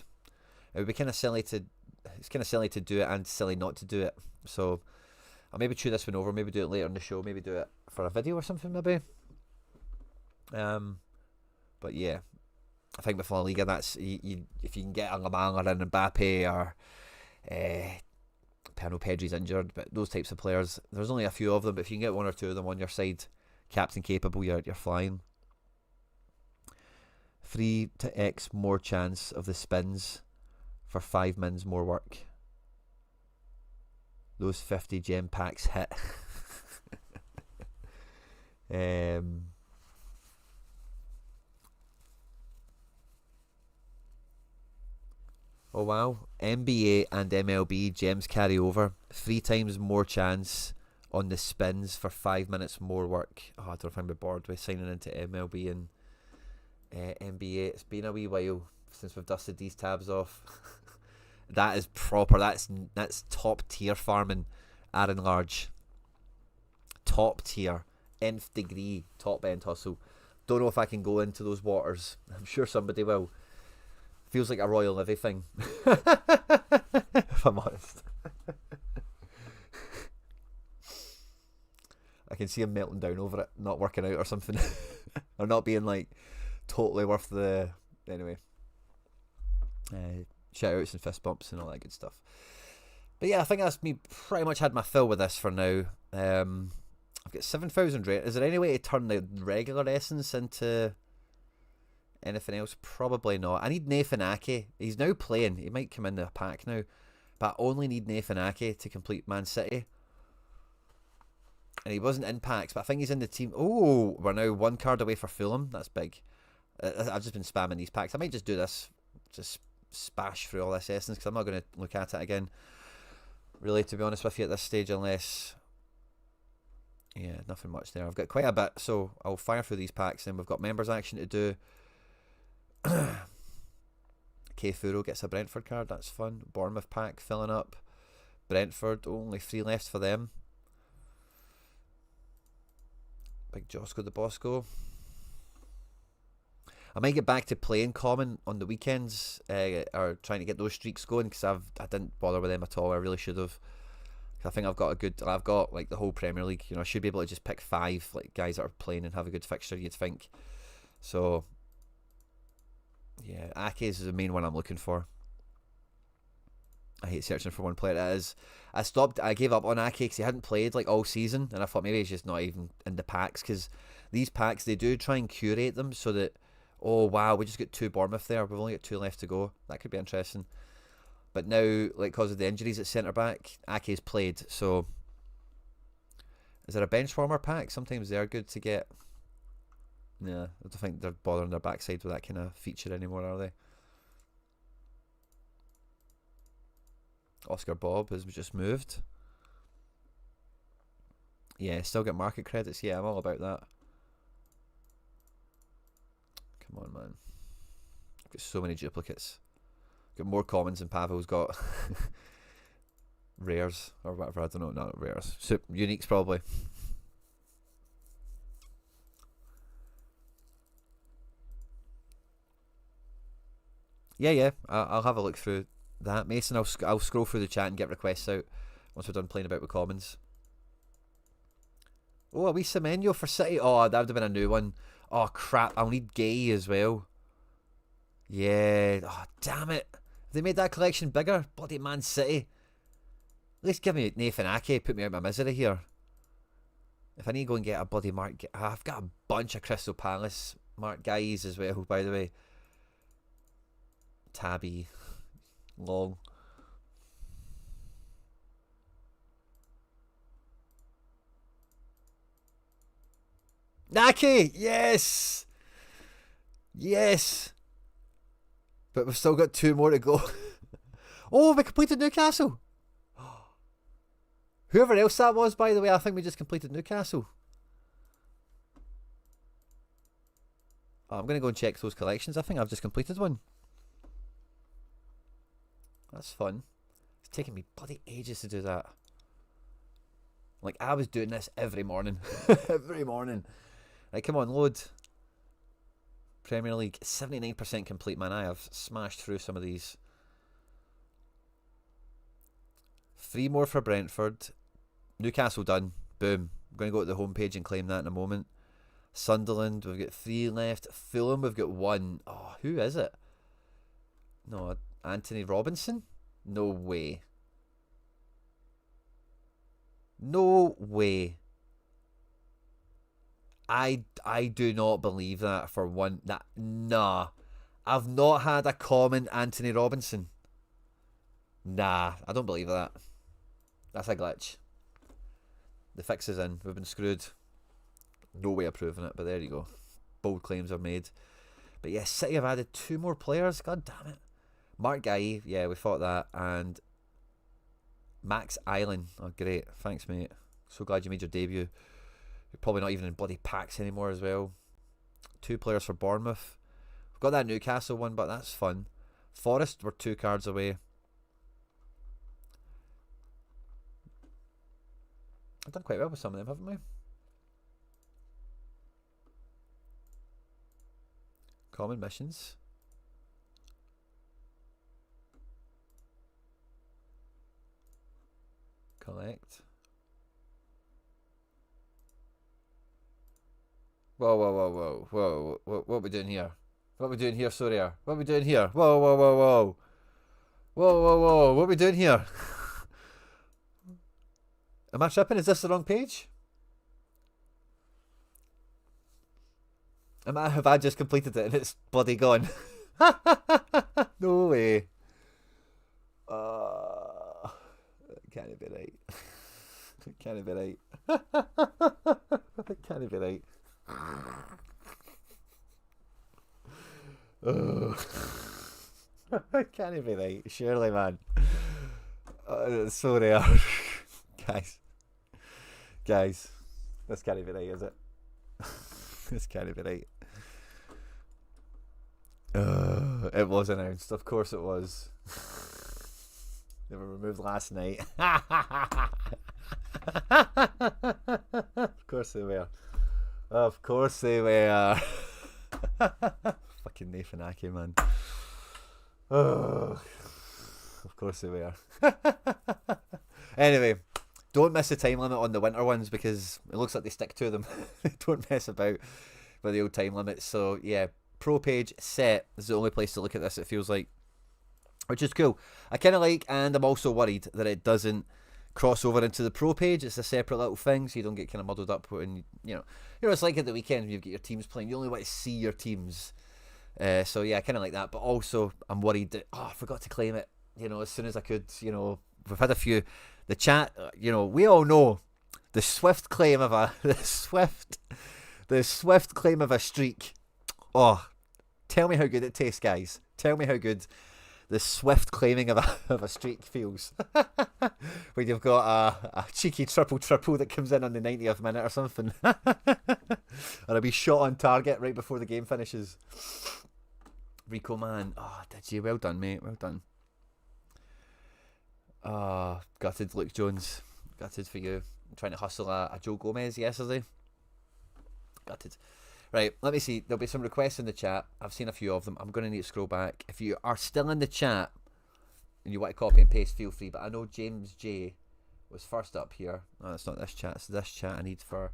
It would be kind of silly to do it and silly not to do it. So I'll maybe chew this one over, maybe do it later in the show, maybe do it for a video or something maybe. But yeah, I think with La Liga, that's if you can get a Lamang or an Mbappe or Pano Pedri's injured, but those types of players, there's only a few of them, but if you can get 1 or 2 of them on your side, captain capable, you're flying. 3 to X more chance of the spins for 5 mins more work. Those 50 gem packs hit. Oh wow, NBA and MLB gems carry over. 3 times more chance on the spins for 5 minutes more work. Oh, I don't know if I'm bored with signing into MLB and NBA. It's been a wee while since we've dusted these tabs off. That is proper. That's top tier farming, Aaron Large. Top tier, nth degree, top end hustle. Don't know if I can go into those waters. I'm sure somebody will. Feels like a Royal Navy thing, if I'm honest. I can see him melting down over it, not working out or something, or not being like totally worth the. Anyway, shout outs and fist bumps and all that good stuff. But yeah, I think that's me pretty much had my fill with this for now. I've got 7,000 rate. Is there any way to turn the regular essence into anything else? Probably not. I need Nathan Ake. He's now playing. He might come in the pack now. But I only need Nathan Ake to complete Man City. And he wasn't in packs, but I think he's in the team. Oh, we're now 1 card away for Fulham. That's big. I've just been spamming these packs. I might just do this. Just spash through all this essence, because I'm not going to look at it again, really, to be honest with you, at this stage, unless... Yeah, nothing much there. I've got quite a bit, so I'll fire through these packs. Then we've got members action to do. K Furo gets a Brentford card. That's fun. Bournemouth pack filling up. Brentford, only 3 left for them. Big Josco the Bosco. I might get back to playing common on the weekends, or trying to get those streaks going, because I didn't bother with them at all. I really should have. I think I've got like the whole Premier League. I should be able to just pick 5 like guys that are playing and have a good fixture, you'd think. So yeah, Ake's is the main one I'm looking for. I hate searching for one player. I gave up on Ake because he hadn't played like all season, and I thought maybe he's just not even in the packs, because these packs, they do try and curate them so that, oh wow, we just got 2 Bournemouth there, we've only got 2 left to go. That could be interesting. But now, like, because of the injuries at centre back, Ake's played, so Is there a benchwarmer pack? Sometimes they're good to get. Yeah, I don't think they're bothering their backside with that kind of feature anymore, are they? Oscar Bob has just moved. Yeah, still get market credits. Yeah, I'm all about that. Come on, man. I've got so many duplicates. Got more commons than Pavel's got. Rares or whatever. I don't know. Not rares. Uniques probably. Yeah. I'll have a look through that, Mason. I'll scroll through the chat and get requests out once we're done playing about with commons. Oh, a wee Semenyo for City. Oh, that would have been a new one. Oh crap! I'll need Gay as well. Yeah. Oh damn it! Have they made that collection bigger? Bloody Man City. At least give me Nathan Ake. Put me out my misery here. If I need to go and get a bloody Mark, I've got a bunch of Crystal Palace Mark guys as well. By the way, Tabby, Long. Naki, yes, yes. But we've still got 2 more to go. Oh, we completed Newcastle. Whoever else that was, by the way, I think we just completed Newcastle. Oh, I'm going to go and check those collections. I think I've just completed one. That's fun. It's taking me bloody ages to do that. Like, I was doing this every morning. Every morning. Right, come on, load. Premier League, 79% complete, man. I have smashed through some of these. 3 more for Brentford. Newcastle done. Boom. I'm going to go to the homepage and claim that in a moment. Sunderland, we've got 3 left. Fulham, we've got 1. Oh, who is it? No, Anthony Robinson? No way. No way. I do not believe that for one. Nah. I've not had a common Anthony Robinson. Nah, I don't believe that. That's a glitch. The fix is in. We've been screwed. No way of proving it, but there you go. Bold claims are made. But yes, City have added 2 more players. God damn it. Mark Guy, yeah, we thought that. And Max Island. Oh, great. Thanks, mate. So glad you made your debut. You're probably not even in bloody packs anymore as well. 2 players for Bournemouth. We've got that Newcastle one, but that's fun. Forest, we're 2 cards away. I've done quite well with some of them, haven't we? Common missions. Collect. Whoa. What are we doing here? What are we doing here, Sorare? What are we doing here? Whoa. What are we doing here? Am I tripping? Is this the wrong page? Have I just completed it and it's bloody gone? No way. Can't be right. Can't be right. Can't be right. Can't be right. Surely, man. It's so rare. Guys, this can't be right, is it? This can't be right. It was announced. Of course it was. They were removed last night. Of course they were. Of course they were. Fucking Nathan Ake, man. Oh, of course they were. Anyway, don't miss the time limit on the winter ones because it looks like they stick to them. Don't mess about with the old time limits. So yeah, pro page set is the only place to look at this, it feels like, which is cool. I kind of like, and I'm also worried that it doesn't cross over into the pro page. It's a separate little thing, so you don't get kind of muddled up when you know it's like at the weekend when you get your teams playing. You only want to see your teams. So yeah, I kind of like that, but also I'm worried that I forgot to claim it. As soon as I could. We've had a few. The chat, we all know The swift claim of a the swift claim of a streak. Oh, tell me how good it tastes, guys. Tell me how good the swift claiming of a streak feels. When you've got a cheeky triple that comes in on the 90th minute or something. Or a wee shot on target right before the game finishes. Rico, man. Oh, did you? Well done, mate. Well done. Gutted, Luke Jones. Gutted for you. I'm trying to hustle a Joe Gomez yesterday. Gutted. Right, let me see. There'll be some requests in the chat. I've seen a few of them. I'm going to need to scroll back. If you are still in the chat and you want to copy and paste, feel free. But I know James J was first up here. No, that's not this chat. It's this chat I need for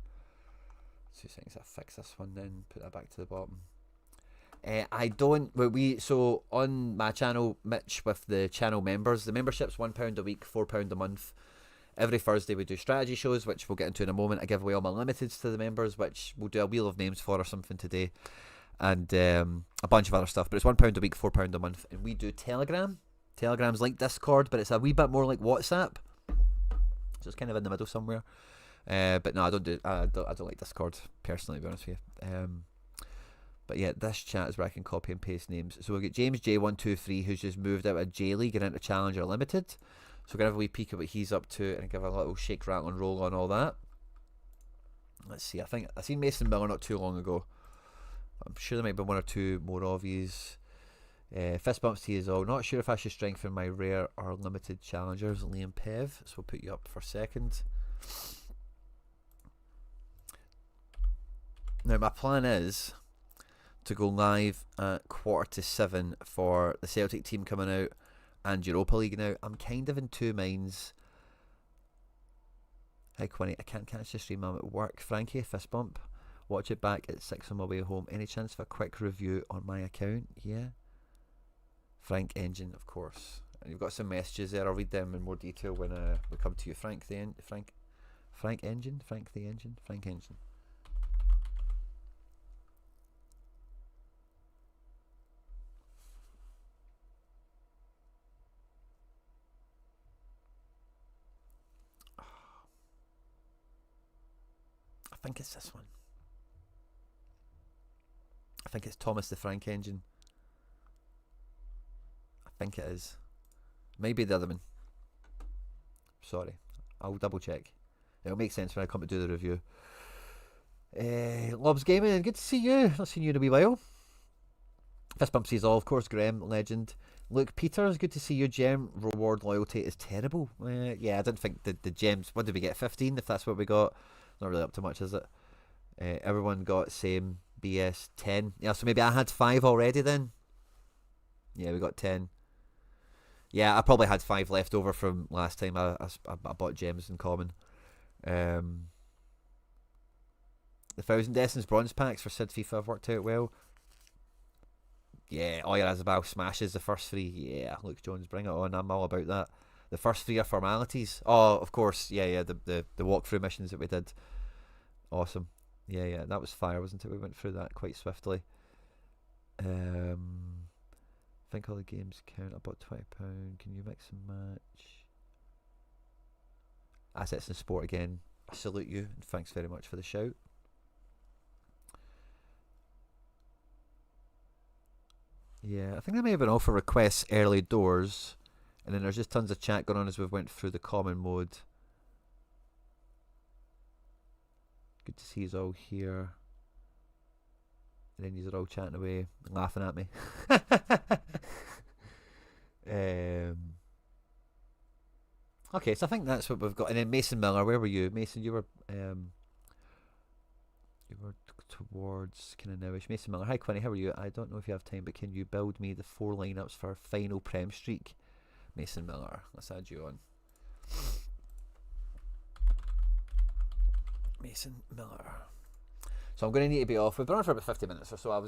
2 seconds. I'll fix this one then. Put that back to the bottom. I don't. So on my channel, Mitch, with the channel members, the membership's £1 a week, £4 a month. Every Thursday we do strategy shows, which we'll get into in a moment. I give away all my limiteds to the members, which we'll do a wheel of names for or something today, and a bunch of other stuff. But it's £1 a week, £4 a month, and we do Telegram. Telegram's like Discord, but it's a wee bit more like WhatsApp, so it's kind of in the middle somewhere. But no, I don't like Discord personally, to be honest with you. But yeah, this chat is where I can copy and paste names. So we'll get James J123, who's just moved out of J League and into Challenger Limited. So we're going to have a wee peek at what he's up to and give a little shake, rattle and roll on all that. Let's see, I think I seen Mason Miller not too long ago. I'm sure there might be one or two more of these. Fist bumps to you as well. Not sure if I should strengthen my rare or limited challengers. Liam Pev, so we'll put you up for second. Now my plan is to go live at 6:45 for the Celtic team coming out and Europa League. Now I'm kind of in two minds. Hi Quinny, I can't catch the stream, I'm at work. Frankie, fist bump. Watch it back at 6 on my way home. Any chance for a quick review on my account? Yeah. Frank Engine, of course. And you've got some messages there. I'll read them in more detail when we come to you. Frank Engine. I think it's this one. I think it's Thomas the Frank Engine. I think it is. Maybe the other one. Sorry. I'll double check. It'll make sense when I come to do the review. Lobs Gaming, good to see you. Not seen you in a wee while. Fist bump sees all, of course. Graham, legend. Luke Peters, good to see you. Gem reward loyalty is terrible. Yeah, I didn't think the gems. What did we get? 15, if that's what we got. Not really up to much, is it? Everyone got same BS 10. Yeah, so maybe I had 5 already then. Yeah, we got 10. Yeah, I probably had 5 left over from last time I bought gems in common. The 1000 Essence bronze packs for Sid FIFA have worked out well. Yeah, Oyer Azabal smashes the first 3. Yeah, Luke Jones, bring it on. I'm all about that. The first 3 are formalities. Oh, of course. Yeah, the walkthrough missions that we did. Awesome. Yeah, that was fire, wasn't it? We went through that quite swiftly. I think all the games count. I bought £20. Can you mix and match? Assets and Sport again. I salute you and thanks very much for the shout. Yeah, I think there may have been offer requests early doors. And then there's just tons of chat going on as we've went through the common mode. Good to see you all here. And then you're all chatting away, laughing at me. Okay, so I think that's what we've got. And then Mason Miller, where were you? Mason, you were towards kind of nowish. Mason Miller, hi Quinny, how are you? I don't know if you have time, but can you build me the 4 lineups for final Prem streak? Mason Miller, let's add you on. Mason Miller. So I'm going to need to be off. We've been on for about 50 minutes or so. I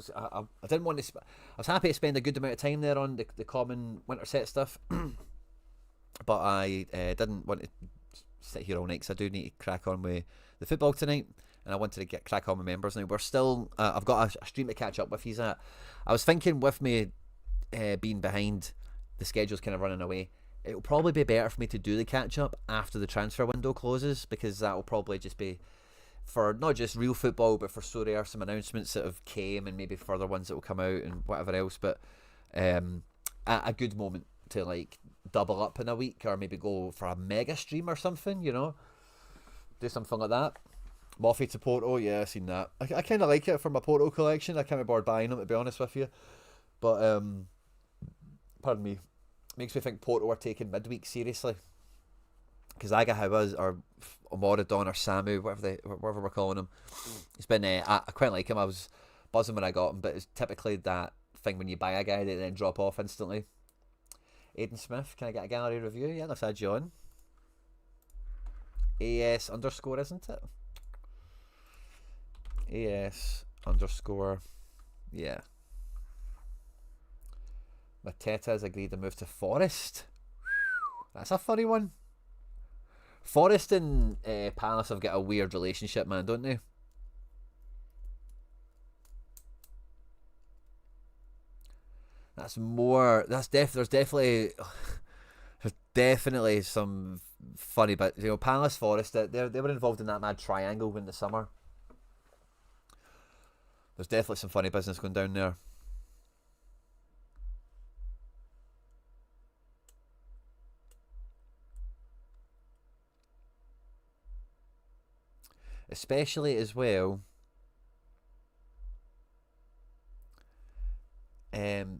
didn't want to. I was happy to spend a good amount of time there on the common winter set stuff, but I didn't want to sit here all night because I do need to crack on with the football tonight, and I wanted to crack on with members. Now we're still. I've got a stream to catch up with. He's at. I was thinking with me being behind. The schedule's kind of running away. it'll probably be better for me to do the catch up after the transfer window closes, because that will probably just be for not just real football, but for Sorare, some announcements that have came and maybe further ones that will come out and whatever else. But a good moment to like double up in a week, or maybe go for a mega stream or something, you know, do something like that. Moffy to Porto, yeah, I've seen that. I kind of like it for my Porto collection. I can't be bothered buying them, to be honest with you. But pardon me, makes me think Porto are taking midweek seriously, because Aga Hawaz or Omorodon or Samu, whatever we're calling him, it's been I quite like him. I was buzzing when I got him, but it's typically that thing when you buy a guy they then drop off instantly. Aiden Smith, can I get a gallery review? Yeah, let's add you on. AS underscore, isn't it? AS underscore, yeah. Mateta has agreed to move to Forest. That's a funny one. Forest and Palace have got a weird relationship, man, don't they? That's more. There's definitely some funny, but you know, Palace Forest, they were involved in that mad triangle in the summer. There's definitely some funny business going down there. Especially as well,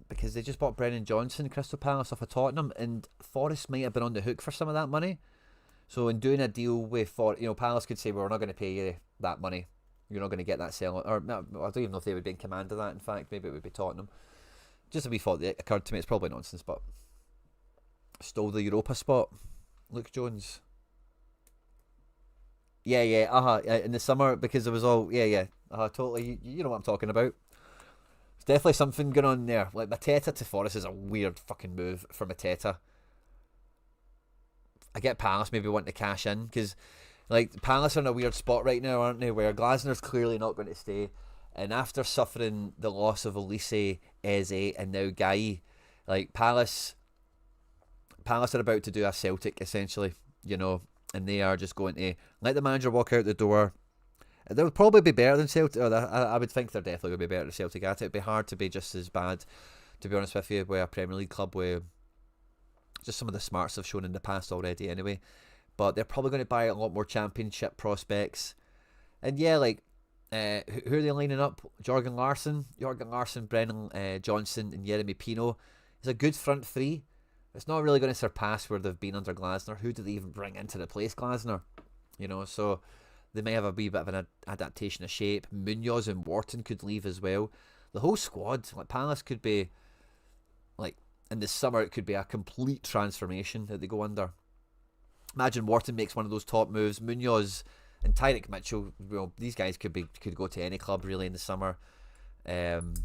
because they just bought Brennan Johnson, Crystal Palace, off of Tottenham, and Forest might have been on the hook for some of that money. So in doing a deal with Palace could say, well, we're not going to pay you that money. You're not going to get that sell. Or no, I don't even know if they would be in command of that. In fact, maybe it would be Tottenham. Just a wee thought that occurred to me. It's probably nonsense, but stole the Europa spot. Luke Jones. Yeah, in the summer, because there was all, totally. You know what I'm talking about. There's definitely something going on there. Like Mateta to Forest is a weird fucking move for Mateta. I get Palace maybe wanting to cash in, because like Palace are in a weird spot right now, aren't they? Where Glasner's clearly not going to stay, and after suffering the loss of Elise, Eze, and now Guy, like Palace are about to do a Celtic essentially, you know, and they are just going to let the manager walk out the door. They would probably be better than Celtic. Or I would think they're definitely going to be better than Celtic at it. It'd be hard to be just as bad, to be honest with you, with a Premier League club where just some of the smarts have shown in the past already anyway. But they're probably going to buy a lot more Championship prospects. And yeah, like, who are they lining up? Jorgen Larsson, Brennan Johnson, and Yeremy Pino. It's a good front three. It's not really going to surpass where they've been under Glasner. Who do they even bring in to replace Glasner? You know, so they may have a wee bit of an adaptation of shape. Munoz and Wharton could leave as well. The whole squad, like Palace, could be, like, in the summer, it could be a complete transformation that they go under. Imagine Wharton makes one of those top moves. Munoz and Tyreek Mitchell, well, these guys could go to any club really in the summer. And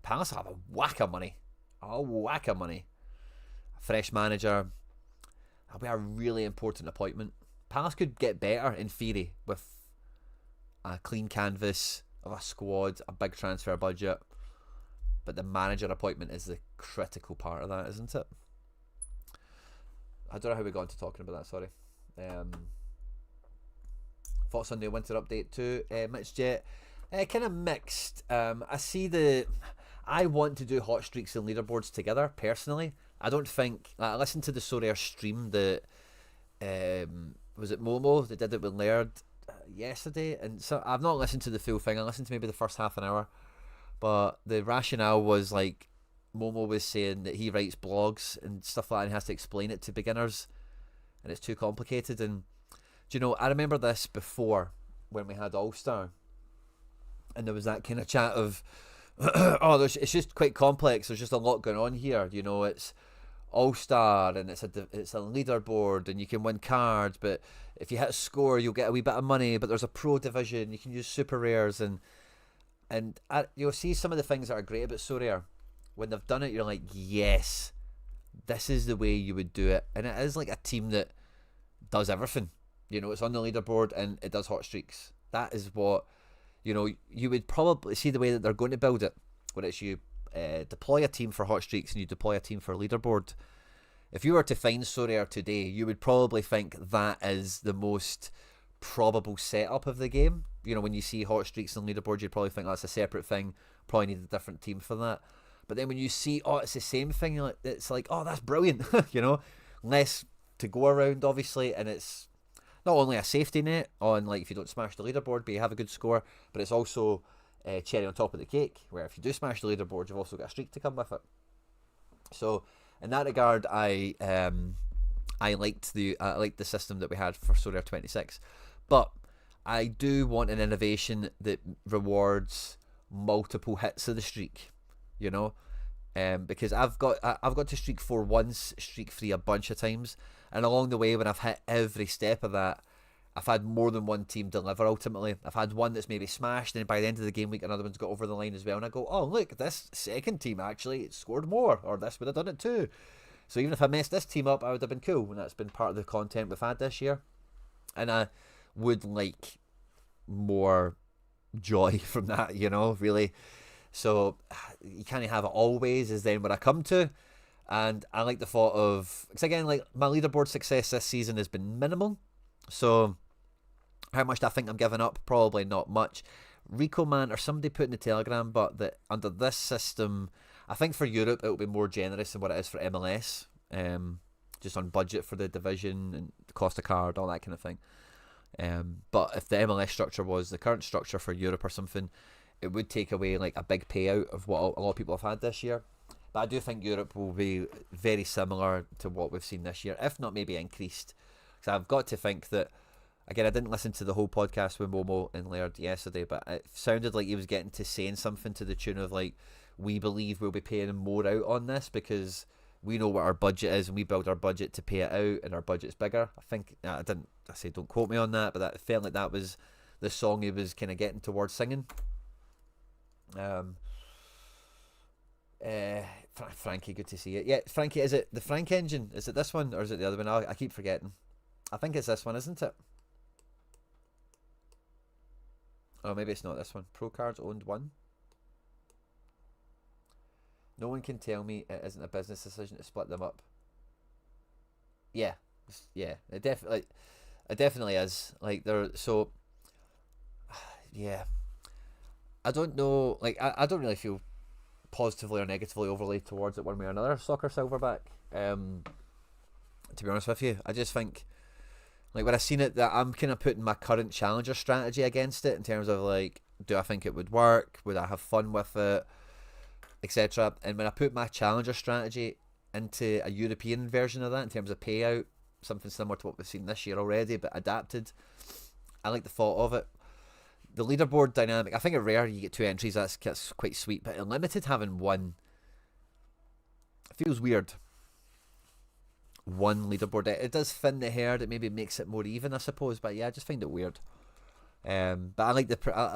Palace have a whack of money. Fresh manager. That'll be a really important appointment. Palace could get better in theory with a clean canvas of a squad, a big transfer budget. But the manager appointment is the critical part of that, isn't it? I don't know how we got into talking about that, sorry. Thoughts on the winter update too, Mitch Jet. Kind of mixed. I want to do hot streaks and leaderboards together, personally. I don't think... I listened to the Sorare stream that... was it Momo that did it with Laird yesterday? And so I've not listened to the full thing. I listened to maybe the first half an hour. But the rationale was like... Momo was saying that he writes blogs and stuff like that and has to explain it to beginners. And it's too complicated. And, do you know, I remember this before when we had All-Star. And there was that kind of chat of... it's just quite complex. There's just a lot going on here. You know, it's All-Star and it's a leaderboard and you can win cards, but if you hit a score, you'll get a wee bit of money. But there's a pro division. You can use super rares and you'll see some of the things that are great about Sorare. When they've done it, you're like, yes, this is the way you would do it. And it is like a team that does everything. You know, it's on the leaderboard and it does hot streaks. That is what... You know, you would probably see the way that they're going to build it, where it's you deploy a team for hot streaks and you deploy a team for leaderboard, if you were to find Sorare today, you would probably think that is the most probable setup of the game. You know, when you see hot streaks and leaderboard, you'd probably think that's a separate thing. Probably need a different team for that. But then when you see, oh, it's the same thing, it's like, oh, that's brilliant. You know, less to go around, obviously, and it's not only a safety net on, like, if you don't smash the leaderboard, but you have a good score, but it's also cherry on top of the cake, where if you do smash the leaderboard, you've also got a streak to come with it. So in that regard, I liked the system that we had for Sorare 26, but I do want an innovation that rewards multiple hits of the streak, you know, because I've got to streak 4 once, streak 3 a bunch of times, and along the way when I've hit every step of that, I've had more than one team deliver ultimately. I've had one that's maybe smashed, and by the end of the game week, another one's got over the line as well. And I go, oh, look, this second team actually scored more, or this would have done it too. So even if I messed this team up, I would have been cool. And that's been part of the content we've had this year. And I would like more joy from that, you know, really. So you can't have it always, is then what I come to. And I like the thought of, because again, like, my leaderboard success this season has been minimal. So how much do I think I'm giving up? Probably not much. Rico Man or somebody put in the Telegram, but that under this system, I think for Europe it will be more generous than what it is for MLS. Just on budget for the division and the cost of card, all that kind of thing. But if the MLS structure was the current structure for Europe or something, it would take away like a big payout of what a lot of people have had this year. But I do think Europe will be very similar to what we've seen this year, if not maybe increased. Because I've got to think that, again, I didn't listen to the whole podcast with Momo and Laird yesterday, but it sounded like he was getting to saying something to the tune of like, we believe we'll be paying more out on this because we know what our budget is and we build our budget to pay it out and our budget's bigger. I think, I say don't quote me on that, but that felt like that was the song he was kind of getting towards singing. Frankie, good to see it. Yeah, Frankie, is it the Frank engine? Is it this one or is it the other one? I keep forgetting. I think it's this one, isn't it? Oh, maybe it's not this one. Pro Cards owned one. No one can tell me it isn't a business decision to split them up. Yeah, it definitely is. Like, they're so. Yeah, I don't know. Like, I don't really feel positively or negatively overly towards it one way or another. Soccer Silverback. To be honest with you, I just think, like, when I seen it, that I'm kind of putting my current challenger strategy against it in terms of like, do I think it would work? Would I have fun with it? Etc. And when I put my challenger strategy into a European version of that in terms of payout, something similar to what we've seen this year already, but adapted, I like the thought of it. The leaderboard dynamic, I think at rare you get 2 entries, that's quite sweet, but in limited having one feels weird. One leaderboard, it does thin the herd, it maybe makes it more even, I suppose, but yeah, I just find it weird. But I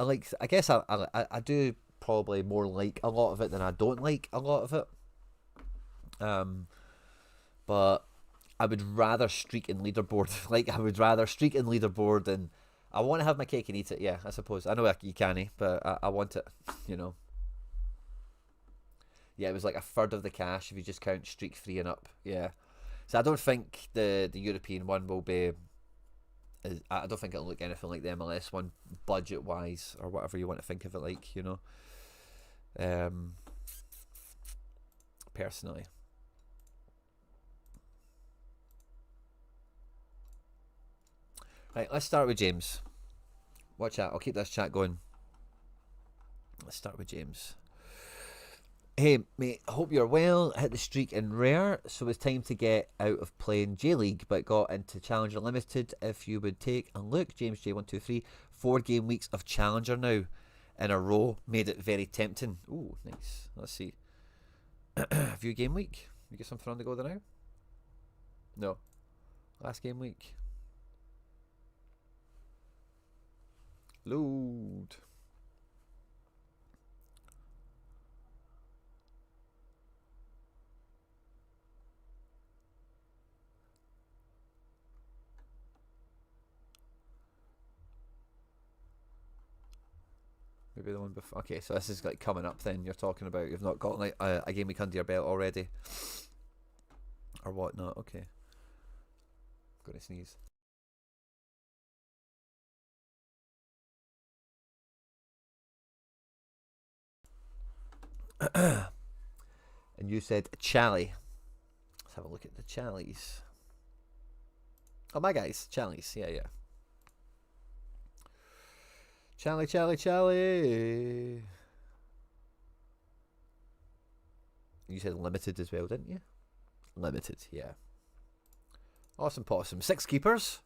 like I guess I do probably more like a lot of it than I don't like a lot of it. But I would rather streak in leaderboard. Like, I would rather streak in leaderboard than I want to have my cake and eat it. Yeah, I suppose. I know you can't, but I want it, you know. Yeah, it was like a third of the cash if you just count streak 3 and up. Yeah. So I don't think the European one will be. I don't think it'll look anything like the MLS one, budget wise, or whatever you want to think of it like, you know. Personally. Right, let's start with James. Watch out, I'll keep this chat going. Let's start with James. Hey mate, I hope you're well. I hit the streak in rare, so it's time to get out of playing J-League, but got into Challenger Limited. If you would take a look, James J123, 4 game weeks of Challenger now in a row made it very tempting. Ooh, nice. Let's see. View game week. You get something on the go there now? No. Last game week. Load. Maybe the one before. Okay, so this is like coming up. Then you're talking about you've not got like a game week under your belt already, or whatnot. Okay, gonna sneeze. And you said Chally. Let's have a look at the Challies. Oh, my guys, Challies. Yeah, yeah. Chally, Chally, Chally. You said limited as well, didn't you? Limited, yeah. Awesome possum. 6 keepers.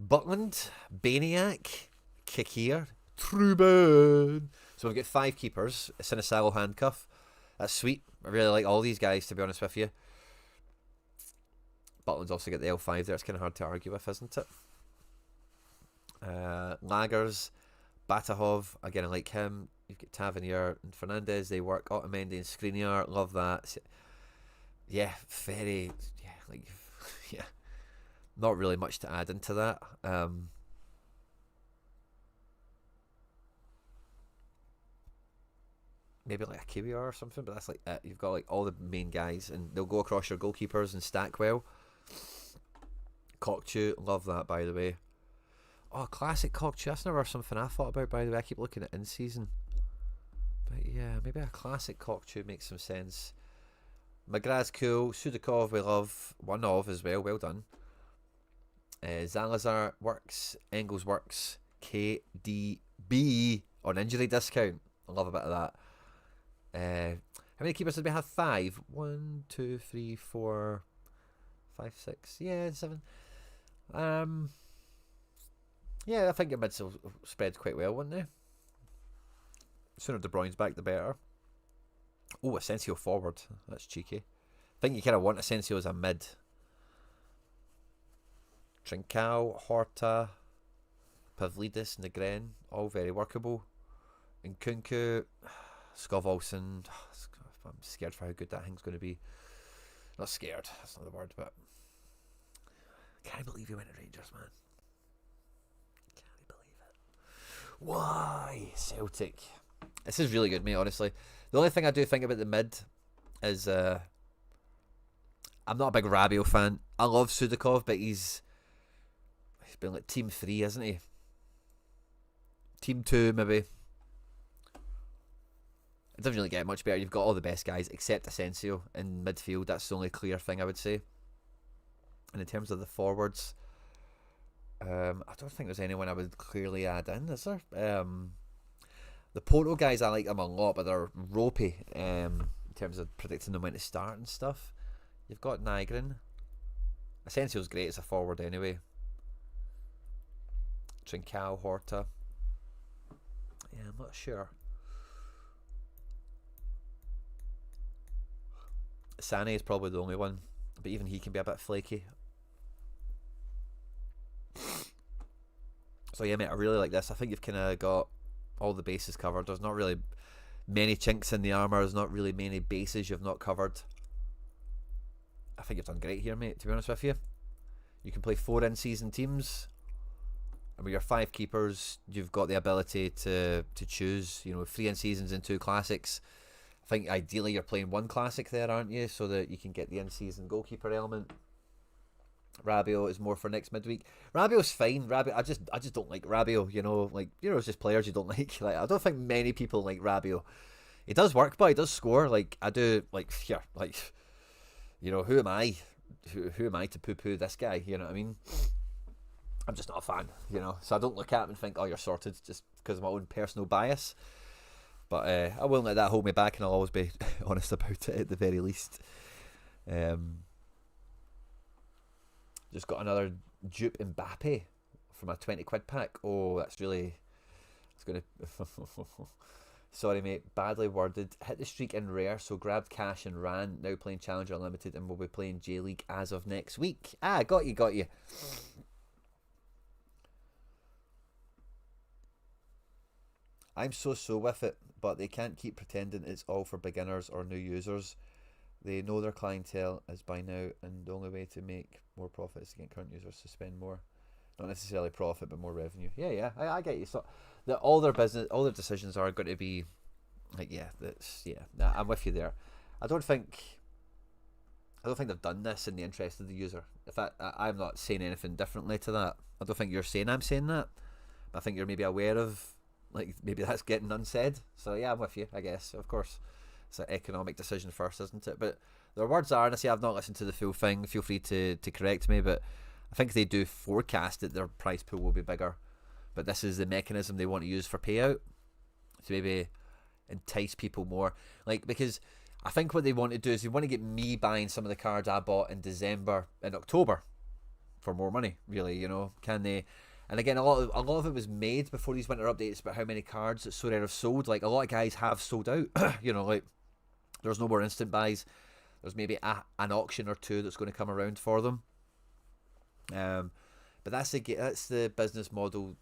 Butland, Baniac, Kikir, Truban. So we've got 5 keepers. A Sinisalo handcuff. That's sweet. I really like all these guys, to be honest with you. Butland's also got the L5 there. It's kind of hard to argue with, isn't it? Lagers, Batahov. Again, I like him. You've got Tavernier and Fernandez. They work. Otamendi and Skriniar. Love that. Yeah, very. Yeah, like. Yeah. Not really much to add into that. Maybe like a QBR or something, but that's like it. You've got like all the main guys, and they'll go across your goalkeepers and stack well. Cockchew, love that, by the way. Oh, classic Cockchew. That's never something I thought about, by the way. I keep looking at in season, but yeah, maybe a classic Cockchew makes some sense. McGrath's cool. Sudakov we love. One of as well. Well done. Zalazar works. Engels works. KDB on injury discount. I love a bit of that. How many keepers did we have? 5. 1, 2, 3, 4, 5, 6. Yeah, 7. Yeah, I think your mids will spread quite well, wouldn't they? The sooner De Bruyne's back, the better. Oh, Asensio forward. That's cheeky. I think you kind of want Asensio as a mid. Trincao, Horta, Pavlidis, Negren, all very workable. And Kunku, Skov-Olsen. I'm scared for how good that thing's going to be. Not scared, that's not the word, but can't believe you went to Rangers, man. Can't believe it. Why, Celtic? This is really good, mate, honestly. The only thing I do think about the mid is I'm not a big Rabiot fan. I love Sudakov, but he's been like team 3, hasn't he? Team 2, maybe. It doesn't really get much better. You've got all the best guys except Asensio in midfield. That's the only clear thing I would say. And in terms of the forwards, I don't think there's anyone I would clearly add in, is there? The Porto guys, I like them a lot, but they're ropey in terms of predicting them when to start and stuff. You've got Nygren. Asensio's great as a forward anyway. Trincao, Horta. Yeah, I'm not sure. Sane is probably the only one, but even he can be a bit flaky. So yeah, mate, I really like this. I think you've kind of got all the bases covered. There's not really many chinks in the armour. There's not really many bases you've not covered. I think you've done great here, mate, to be honest with you. You can play 4 in-season teams. And with your 5 keepers, you've got the ability to choose, 3 in-seasons and 2 classics. I think ideally you're playing 1 classic there, aren't you? So that you can get the in-season goalkeeper element. Rabiot is more for next midweek. Rabiot's fine. Rabiot, I just don't like Rabiot. It's just players you don't like. Like, I don't think many people like Rabiot. He does work, but he does score. Like, I do. Like, yeah, like, who am I? Who am I to poo-poo this guy? You know what I mean? I'm just not a fan. So I don't look at him and think, oh, you're sorted, just because of my own personal bias. But I won't let that hold me back, and I'll always be honest about it at the very least. Just got another dupe Mbappe from a 20 quid pack. Oh, that's going to... Sorry, mate. Badly worded. Hit the streak in rare, so grabbed cash and ran. Now playing Challenger Unlimited, and we'll be playing J-League as of next week. Ah, got you. I'm so with it, but they can't keep pretending it's all for beginners or new users. They know their clientele is by now, and the only way to make more profit is to get current users to spend more. Not necessarily profit, but more revenue. Yeah, I get you. So that all their business, all their decisions are going to be like, yeah, that's yeah. Nah, I'm with you there. I don't think I don't think they've done this in the interest of the user. In fact, I'm not saying anything differently to that. I don't think you're saying I'm saying that. I think you're maybe aware of, like, maybe that's getting unsaid. So yeah, I'm with you, I guess. Of course, it's an economic decision first, isn't it? But their words are, and I say I've not listened to the full thing. Feel free to correct me, but I think they do forecast that their price pool will be bigger. But this is the mechanism they want to use for payout to maybe entice people more. Like, because I think what they want to do is they want to get me buying some of the cards I bought in December and October for more money. Really, you know, can they? And again, a lot of it was made before these winter updates about how many cards that Sorare have sold. Like, a lot of guys have sold out. You know, like, there's no more instant buys. There's maybe an auction or two that's going to come around for them. But that's the business model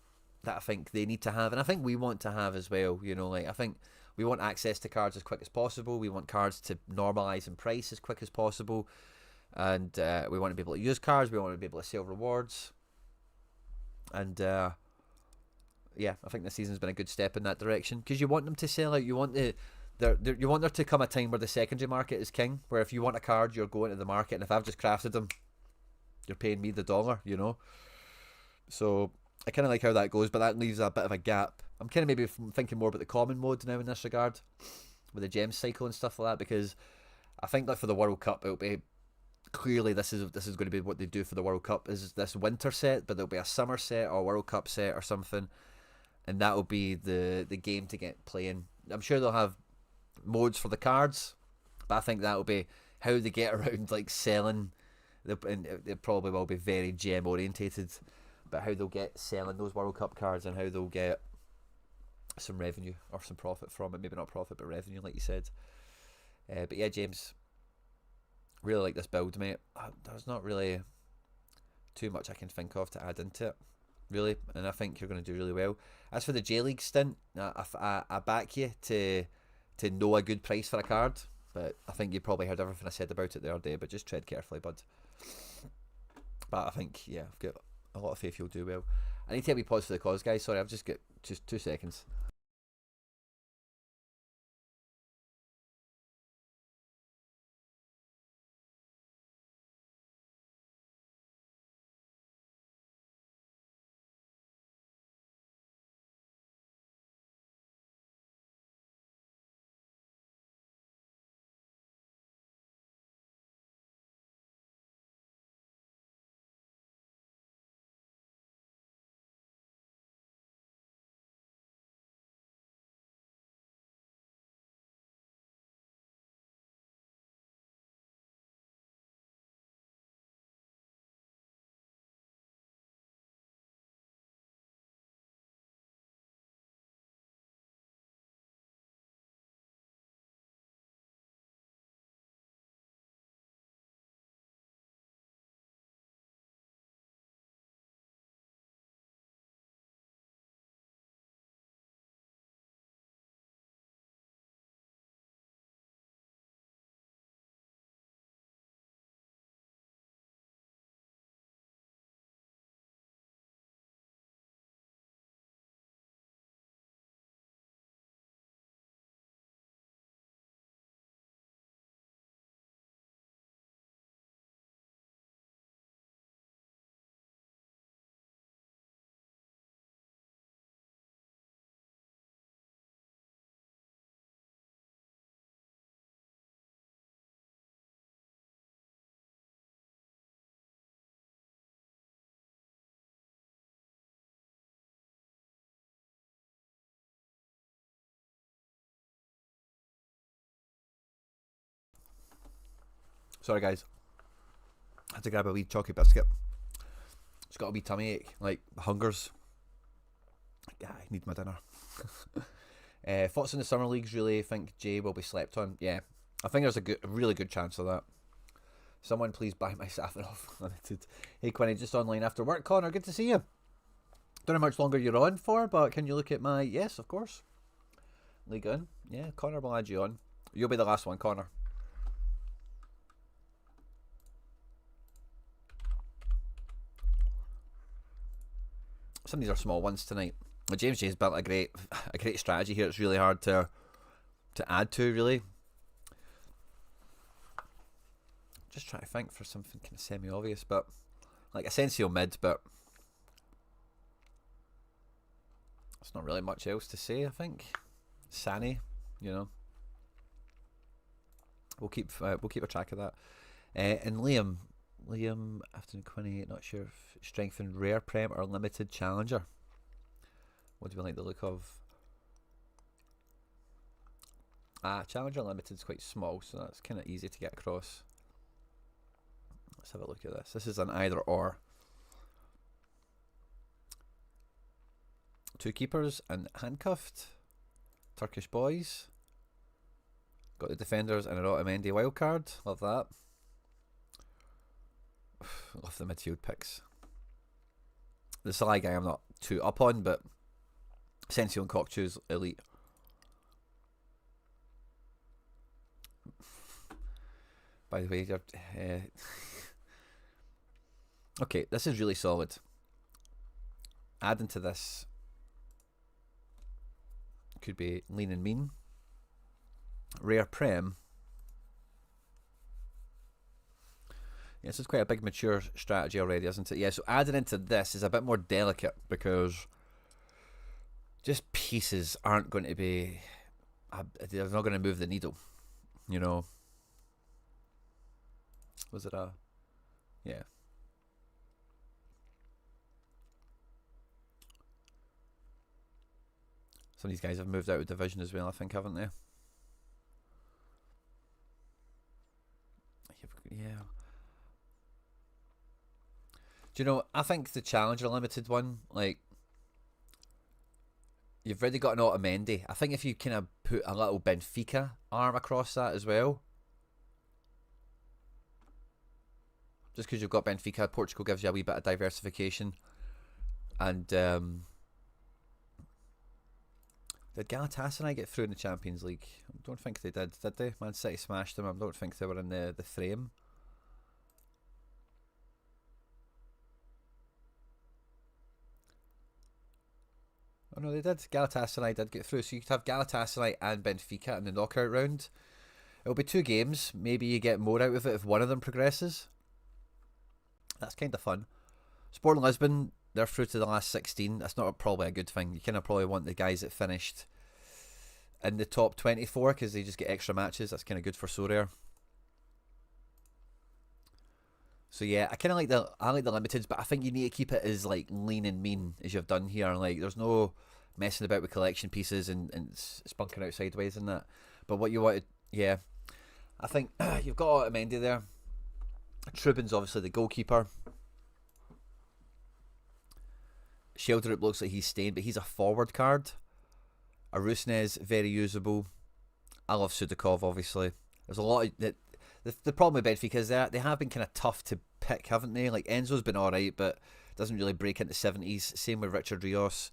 that I think they need to have, and I think we want to have as well. You know, like, I think we want access to cards as quick as possible. We want cards to normalise in price as quick as possible, and we want to be able to use cards. We want to be able to sell rewards, and yeah, I think this season's been a good step in that direction, because you want them to sell out. You want you want there to come a time where the secondary market is king, where if you want a card, you're going to the market, and if I've just crafted them, you're paying me the dollar, you know. So I kind of like how that goes, but that leaves a bit of a gap. I'm kind of maybe thinking more about the common mode now in this regard, with the gem cycle and stuff like that, because I think that for the World Cup, it'll be clearly this is going to be what they do for the World Cup, is this winter set, but there'll be a summer set or a World Cup set or something, and that'll be the game to get playing. I'm sure they'll have modes for the cards, but I think that'll be how they get around, like, selling. And it probably will be very gem orientated, but how they'll get selling those World Cup cards and how they'll get some revenue or some profit from it. Maybe not profit, but revenue, like you said. But yeah, James, really like this build, mate. There's not really too much I can think of to add into it, really, and I think you're going to do really well. As for the J League stint, I back you to know a good price for a card, but I think you probably heard everything I said about it the other day, but just tread carefully, bud. But I think, yeah, I've got a lot of faith you'll do well. I need to have a pause for the cause, guys. Sorry, I've just got just 2 seconds. Sorry, guys. I had to grab a wee chalky biscuit. It's got a wee tummy ache, like hunger's. Yeah, I need my dinner. Thoughts on the summer leagues? Really think Jay will be slept on? Yeah, I think there's a really good chance of that. Someone please buy my Safarov Limited. Hey Quinny, just online after work. Connor, good to see you. Don't know how much longer you're on for, but can you look at my... Yes, of course. League on. Yeah, Connor will add you on. You'll be the last one, Connor. Some of these are small ones tonight. Well, James J's built a great strategy here. It's really hard to add to, really. Just trying to think for something kind of semi-obvious, but like Asensio mid, but it's not really much else to say. I think Sané, you know, we'll keep a track of that. And Liam after Quinny, not sure if strengthened rare prem or limited challenger. What do we like the look of? Challenger limited is quite small, so that's kind of easy to get across. Let's have a look at this. This is an either or. 2 keepers and handcuffed. Turkish boys. Got the defenders and an Otamendi wildcard. Love that. Love the midfield picks. The Salah guy I'm not too up on, but Sensio and Kokchu's elite. By the way, okay, this is really solid. Adding to this could be lean and mean. Rare prem. Yeah, this is quite a big mature strategy already, isn't it? Yeah, so adding into this is a bit more delicate because just pieces aren't going to be, they're not going to move the needle, you know. Was it a, yeah. Some of these guys have moved out of division as well, I think, haven't they? Yeah. Do you know, I think the Challenger Limited one, like, you've already got an Otamendi. I think if you kind of put a little Benfica arm across that as well, just because you've got Benfica, Portugal gives you a wee bit of diversification. And did Galatasaray get through in the Champions League? I don't think they did they? Man City smashed them. I don't think they were in the frame. Oh no, they did. Galatasaray did get through. So you could have Galatasaray and Benfica in the knockout round. It'll be 2 games. Maybe you get more out of it if one of them progresses. That's kind of fun. Sporting Lisbon, they're through to the last 16. That's not probably a good thing. You kind of probably want the guys that finished in the top 24 because they just get extra matches. That's kind of good for Sorare. So yeah, I kind of like the limiteds, but I think you need to keep it as like lean and mean as you've done here. Like there's no messing about with collection pieces and spunking out sideways and that. But what you want to, yeah, I think you've got Otamendi there. Trubin's obviously the goalkeeper. Sheldrup looks like he's staying, but he's a forward card. Arusnes, very usable. I love Sudakov, obviously. There's a lot of... The problem with Benfica is that they have been kind of tough to pick, haven't they? Like, Enzo's been alright, but doesn't really break into 70s. Same with Richard Rios.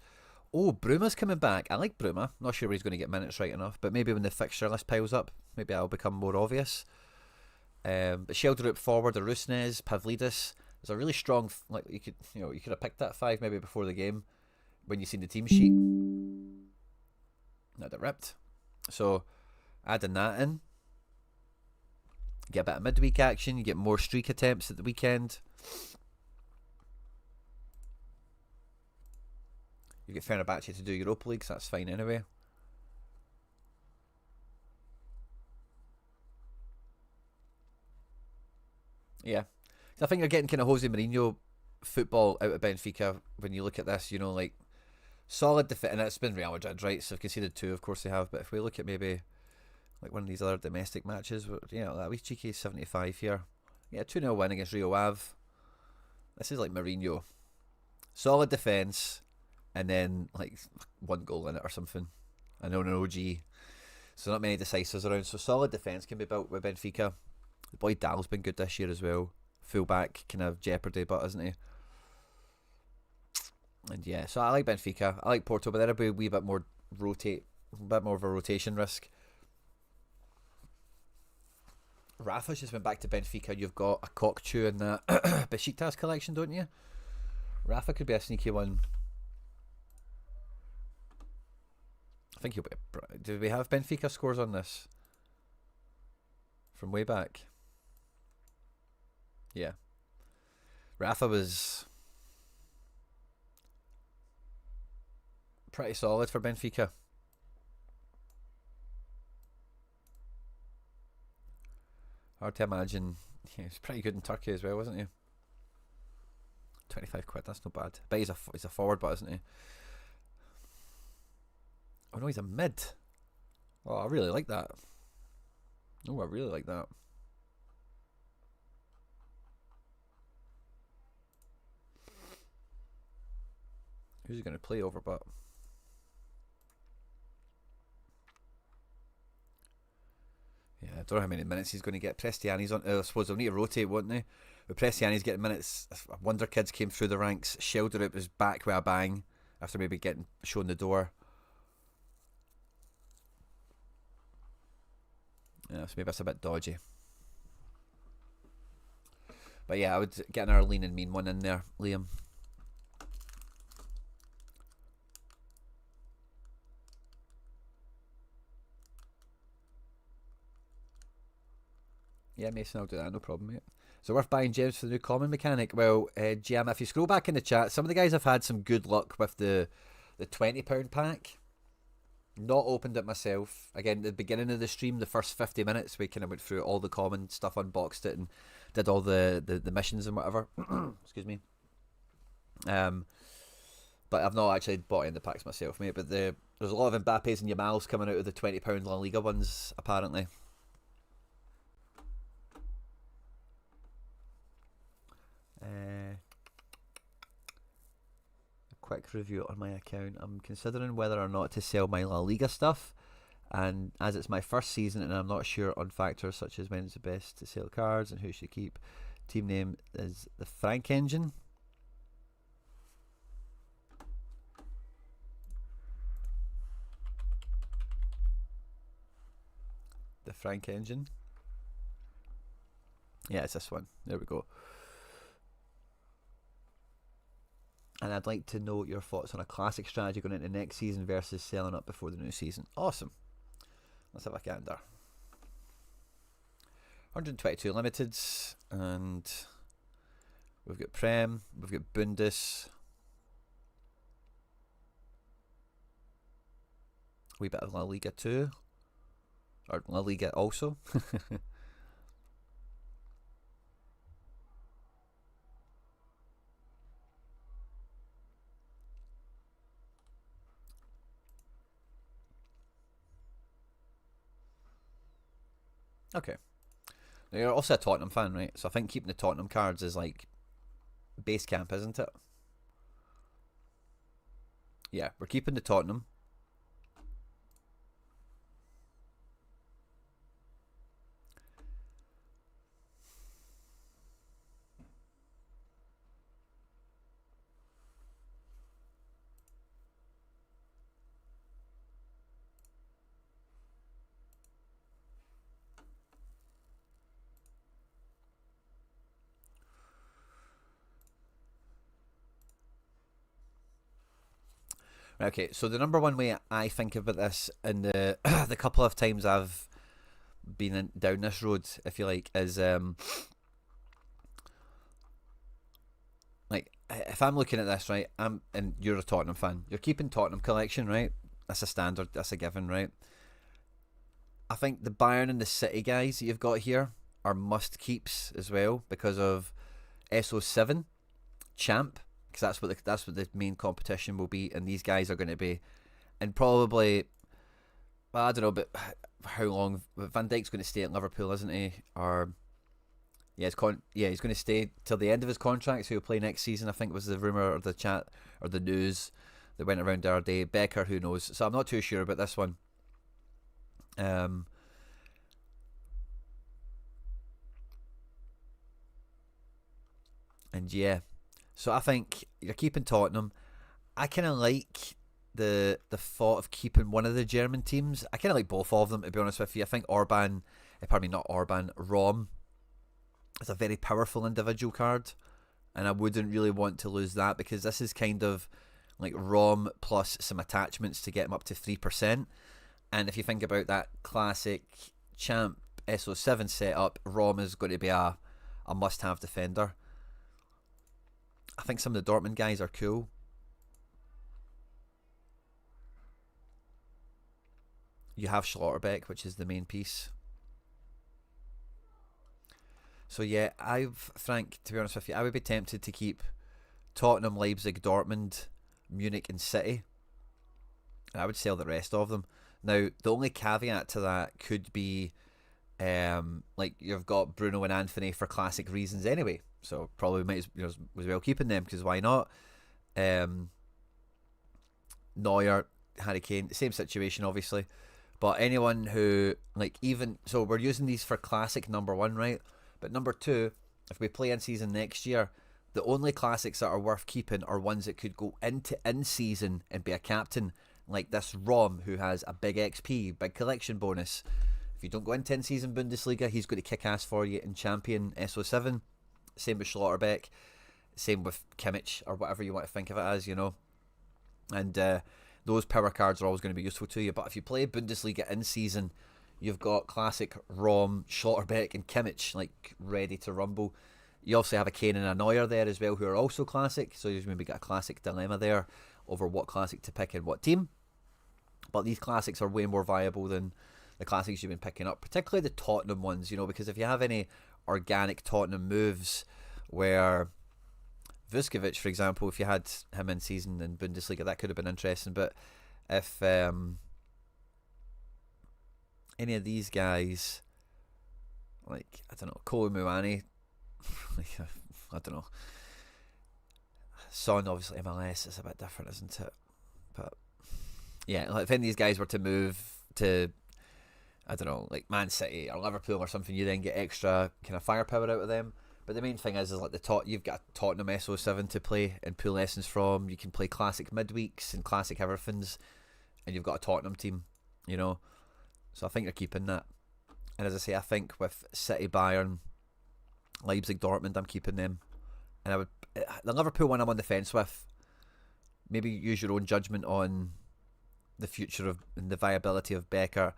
Oh, Bruma's coming back. I like Bruma. Not sure where he's going to get minutes right enough, but maybe when the fixture list piles up, maybe that'll become more obvious. But Sheldrup forward, Arusnes, Pavlidis. There's a really strong, like you could have picked that 5 maybe before the game when you seen the team sheet. Not that ripped. So adding that in, you get a bit of midweek action. You get more streak attempts at the weekend. You get Fenerbahce to do Europa League, so that's fine anyway. Yeah. I think you're getting kind of Jose Mourinho football out of Benfica when you look at this, you know, like solid defense, and it's been Real Madrid, right? So they've conceded 2, of course they have, but if we look at maybe like one of these other domestic matches, you know, that wee cheeky 75 here. Yeah, 2-0 win against Rio Ave. This is like Mourinho. Solid defence, and then like 1 goal in it or something. I know an OG. So not many decisives around. So solid defence can be built with Benfica. The boy Dal's been good this year as well. Fullback, kind of jeopardy, but isn't he? And yeah, so I like Benfica. I like Porto, but there'll be a wee bit more a bit more of a rotation risk. Rafa's just went back to Benfica. You've got a Kokchu in that Besiktas collection, don't you? Rafa could be a sneaky one. I think you'll be. Do we have Benfica scores on this from way back? Yeah. Rafa was pretty solid for Benfica. Hard to imagine. Yeah, he was pretty good in Turkey as well, wasn't he? 25 quid, that's not bad. But he's a forward, but isn't he? Oh no, he's a mid. Oh, I really like that. Oh, I really like that. Who's he going to play over, but... Yeah, I don't know how many minutes he's going to get. Prestiani's on... I suppose they'll need to rotate, won't they? But Prestiani's getting minutes. Wonder Kids came through the ranks. Sheldon was back with a bang after maybe getting shown the door. Yeah, so maybe that's a bit dodgy. But yeah, I would get another lean and mean one in there, Liam. Yeah, Mason, I'll do that, no problem, mate. So worth buying gems for the new common mechanic. Well, GM, if you scroll back in the chat, some of the guys have had some good luck with the £20 pack. Not opened it myself. Again, at the beginning of the stream, the first 50 minutes, we kind of went through all the common stuff, unboxed it, and did all the missions and whatever. Excuse me. But I've not actually bought in the packs myself, mate. But there's a lot of Mbappes and Yamals coming out of the £20 La Liga ones, apparently. A quick review on my account. I'm considering whether or not to sell my La Liga stuff, and as it's my first season and I'm not sure on factors such as when's the best to sell cards and who should keep. Team name is the Frank Engine. The Frank Engine. Yeah, it's this one. There we go. And I'd like to know your thoughts on a classic strategy going into next season versus selling up before the new season. Awesome. Let's have a gander. 122 limiteds, and we've got Prem, we've got Bundes, a wee bit of La Liga too, or La Liga also. Okay. Now you're also a Tottenham fan, right? So I think keeping the Tottenham cards is like base camp, isn't it? Yeah, we're keeping the Tottenham. Okay, so the number one way I think about this, and the the couple of times I've been down this road, if you like, is like if I'm looking at this, right, and you're a Tottenham fan, you're keeping Tottenham collection, right? That's a standard, that's a given, right? I think the Bayern and the City guys that you've got here are must keeps as well because of SO7 Champ. Because that's what the main competition will be, and these guys are going to be, and probably, well, I don't know, but how long Van Dijk's going to stay at Liverpool, isn't he? Or he's going to stay till the end of his contract, so he'll play next season. I think was the rumor or the chat or the news that went around the other day. Becker, who knows? So I'm not too sure about this one. And yeah. So I think you're keeping Tottenham. I kind of like the thought of keeping one of the German teams. I kind of like both of them, to be honest with you. I think Rom is a very powerful individual card, and I wouldn't really want to lose that because this is kind of like ROM plus some attachments to get him up to 3%. And if you think about that classic champ SO7 setup, ROM is going to be a must-have defender. I think some of the Dortmund guys are cool. You have Schlotterbeck, which is the main piece. So yeah, Frank, to be honest with you, I would be tempted to keep Tottenham, Leipzig, Dortmund, Munich and City. And I would sell the rest of them. Now, the only caveat to that could be like you've got Bruno and Anthony for classic reasons anyway. So probably might as well keeping them, because why not? Neuer, Harry Kane, same situation obviously. But anyone who, like, even so, we're using these for classic number one, right? But number two, if we play in season next year, the only classics that are worth keeping are ones that could go into in season and be a captain, like this Rom, who has a big XP, big collection bonus. If you don't go into in season Bundesliga, he's going to kick ass for you in Champion SO7. Same with Schlotterbeck, same with Kimmich, or whatever you want to think of it as, you know. And those power cards are always going to be useful to you. But if you play Bundesliga in season, you've got classic Rom, Schlotterbeck and Kimmich, like, ready to rumble. You also have a Kane and a Neuer there as well, who are also classic, so you've maybe got a classic dilemma there over what classic to pick in what team. But these classics are way more viable than the classics you've been picking up, particularly the Tottenham ones, you know, because if you have any organic Tottenham moves where Vuskovic, for example, if you had him in season in Bundesliga, that could have been interesting. But if any of these guys, like, I don't know, Kolo Muani, I don't know, Son, obviously MLS is a bit different, isn't it? But yeah, like if any of these guys were to move to, I don't know, like Man City or Liverpool or something, you then get extra kind of firepower out of them. But the main thing is like you've got Tottenham SO7 to play and pull lessons from. You can play classic midweeks and classic everythings, and you've got a Tottenham team, you know. So I think you're keeping that. And as I say, I think with City, Bayern, Leipzig, Dortmund, I'm keeping them. And I would, the Liverpool one I'm on the fence with. Maybe use your own judgment on the future of and the viability of Becker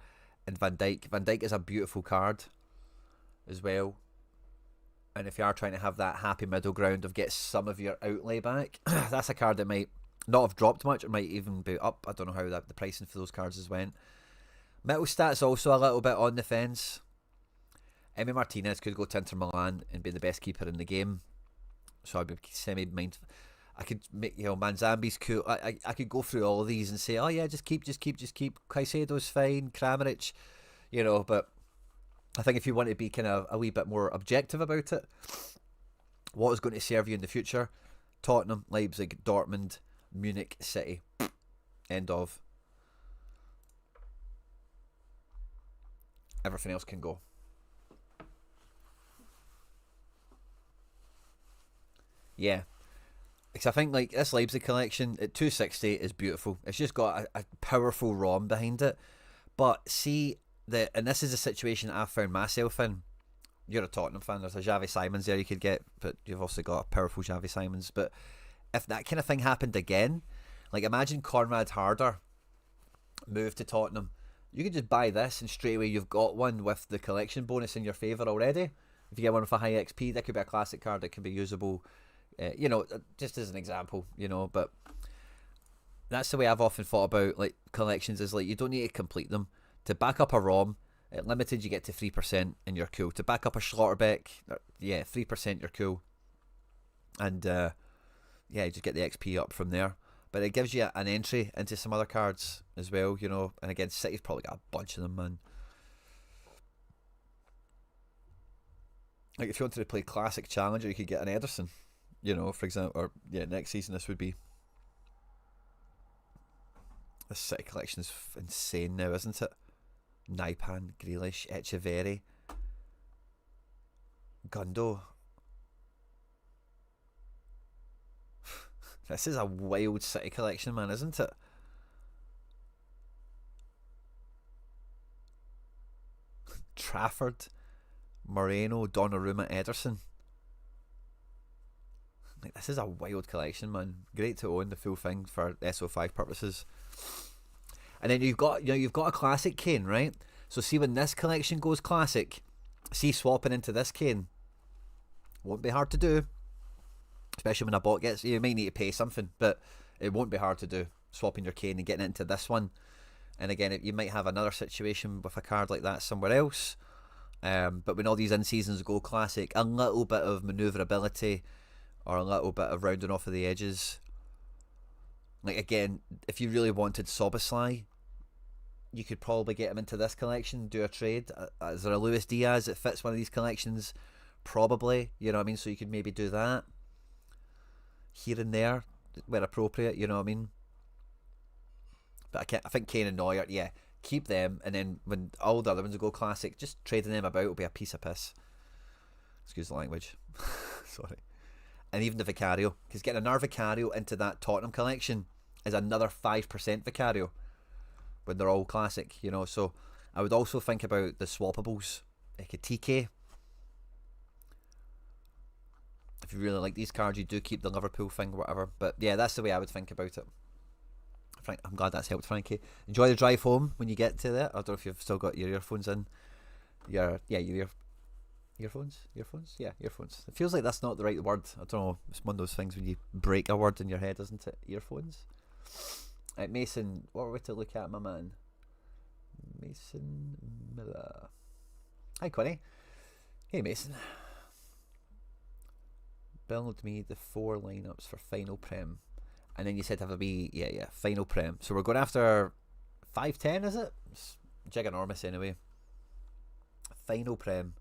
and Van Dijk. Van Dijk is a beautiful card as well. And if you are trying to have that happy middle ground of get some of your outlay back, that's a card that might not have dropped much, or might even be up. I don't know how the pricing for those cards has went. Mittelstadt's also a little bit on the fence. Emi Martinez could go to Inter Milan and be the best keeper in the game, so I'd be semi-mindful. I could make, you know, Manzambi's cool. I could go through all of these and say, oh yeah, just keep. Caicedo's fine, Kramaric, you know. But I think if you want to be kind of a wee bit more objective about it, what is going to serve you in the future? Tottenham, Leipzig, Dortmund, Munich, City. End of. Everything else can go. Yeah. Because I think like this Leipzig collection at 260 is beautiful. It's just got a powerful ROM behind it. But see, and this is a situation I found myself in. You're a Tottenham fan. There's a Xavi Simons there you could get, but you've also got a powerful Xavi Simons. But if that kind of thing happened again, like imagine Conrad Harder moved to Tottenham. You could just buy this and straight away you've got one with the collection bonus in your favour already. If you get one with a high XP, that could be a classic card that can be usable. You know, just as an example, you know, but that's the way I've often thought about like collections, is like you don't need to complete them. To back up a ROM, at limited you get to 3% and you're cool. To back up a Schlotterbeck, yeah, 3% you're cool. And yeah, you just get the XP up from there. But it gives you an entry into some other cards as well, you know. And again, City's probably got a bunch of them, man. Like if you wanted to play Classic Challenger, you could get an Ederson. You know, for example, or yeah, next season this would be. This City collection is insane now, isn't it? Naipan, Grealish, Echeverri, Gundo. This is a wild City collection, man, isn't it? Trafford, Moreno, Donnarumma, Ederson. Like, this is a wild collection, man. Great to own the full thing for SO5 purposes. And then you've got a classic Kane, right? So see, when this collection goes classic, see swapping into this Kane won't be hard to do. Especially when a bot gets, you might need to pay something, but it won't be hard to do, swapping your Kane and getting into this one. And again, you might have another situation with a card like that somewhere else. But when all these in-seasons go classic, a little bit of manoeuvrability or a little bit of rounding off of the edges. Like, again, if you really wanted Soboslai, you could probably get him into this collection, do a trade. Is there a Luis Diaz that fits one of these collections? Probably, you know what I mean? So you could maybe do that here and there where appropriate, you know what I mean? But I think Kane and Neuer, yeah, keep them, and then when all the other ones go classic, just trading them about will be a piece of piss. Excuse the language. Sorry. And even the Vicario, because getting another Vicario into that Tottenham collection is another 5% Vicario when they're all classic, you know. So I would also think about the swappables, like a TK. If you really like these cards, you do keep the Liverpool thing or whatever. But yeah, that's the way I would think about it. Frank, I'm glad that's helped, Frankie. Enjoy the drive home when you get to that. I don't know if you've still got your earphones in. Your earphones? Yeah, earphones. It feels like that's not the right word. I don't know. It's one of those things when you break a word in your head, isn't it? Earphones. Mason, what are we to look at, my man? Mason Miller. Hi, Quinny. Hey, Mason. Build me the 4 lineups for final prem, and then you said have a wee final prem. So we're going after 510, is it? It's giganormous anyway. Final prem.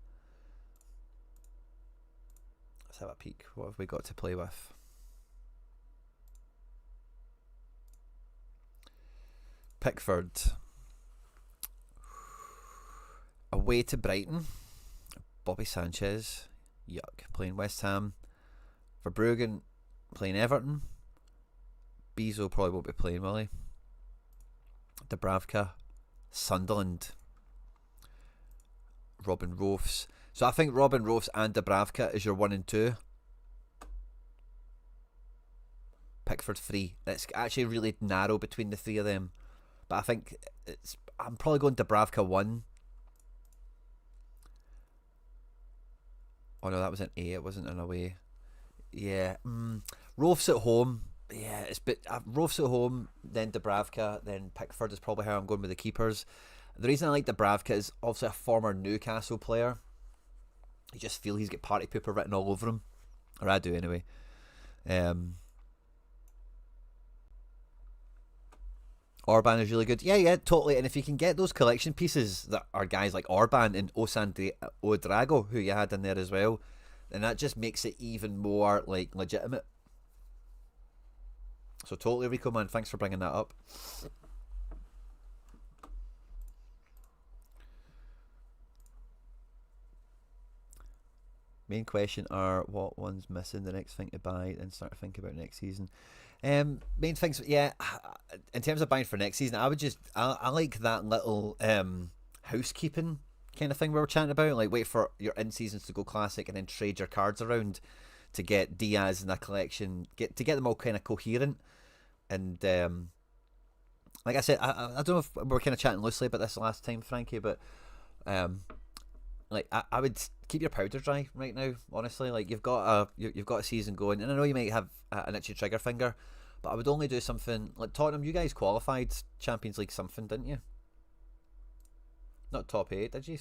Let's have a peek. What have we got to play with? Pickford. Away to Brighton. Bobby Sanchez. Yuck. Playing West Ham. Verbruggen playing Everton. Bezo probably won't be playing, will he? Dubravka. Sunderland. Robin Roofs. So I think Robin Roofs and Dubravka is your 1 and 2. Pickford 3. It's actually really narrow between the 3 of them. But I think I'm probably going Dubravka 1. Oh no, that was an A. It wasn't an away. Yeah. Roofs at home. Yeah, it's Roofs at home, then Dubravka, then Pickford is probably how I'm going with the keepers. The reason I like Dubravka is obviously a former Newcastle player. You just feel he's got party pooper written all over him. Or I do anyway. Orban is really good. Yeah, totally. And if you can get those collection pieces that are guys like Orban and Odrago, who you had in there as well, then that just makes it even more like legitimate. So totally, Rico, man, thanks for bringing that up. Main question are what one's missing, the next thing to buy, then start to think about next season. Main things, yeah, in terms of buying for next season, I like that little housekeeping kind of thing we were chatting about. Like, wait for your in-seasons to go classic and then trade your cards around to get Diaz in that collection, to get them all kind of coherent. And like I said, I don't know if we were kind of chatting loosely about this last time, Frankie, but like I would keep your powder dry right now, honestly. Like, you've got a season going, and I know you might have an itchy trigger finger, but I would only do something like Tottenham. You guys qualified Champions League something, didn't you? Not top 8, did you?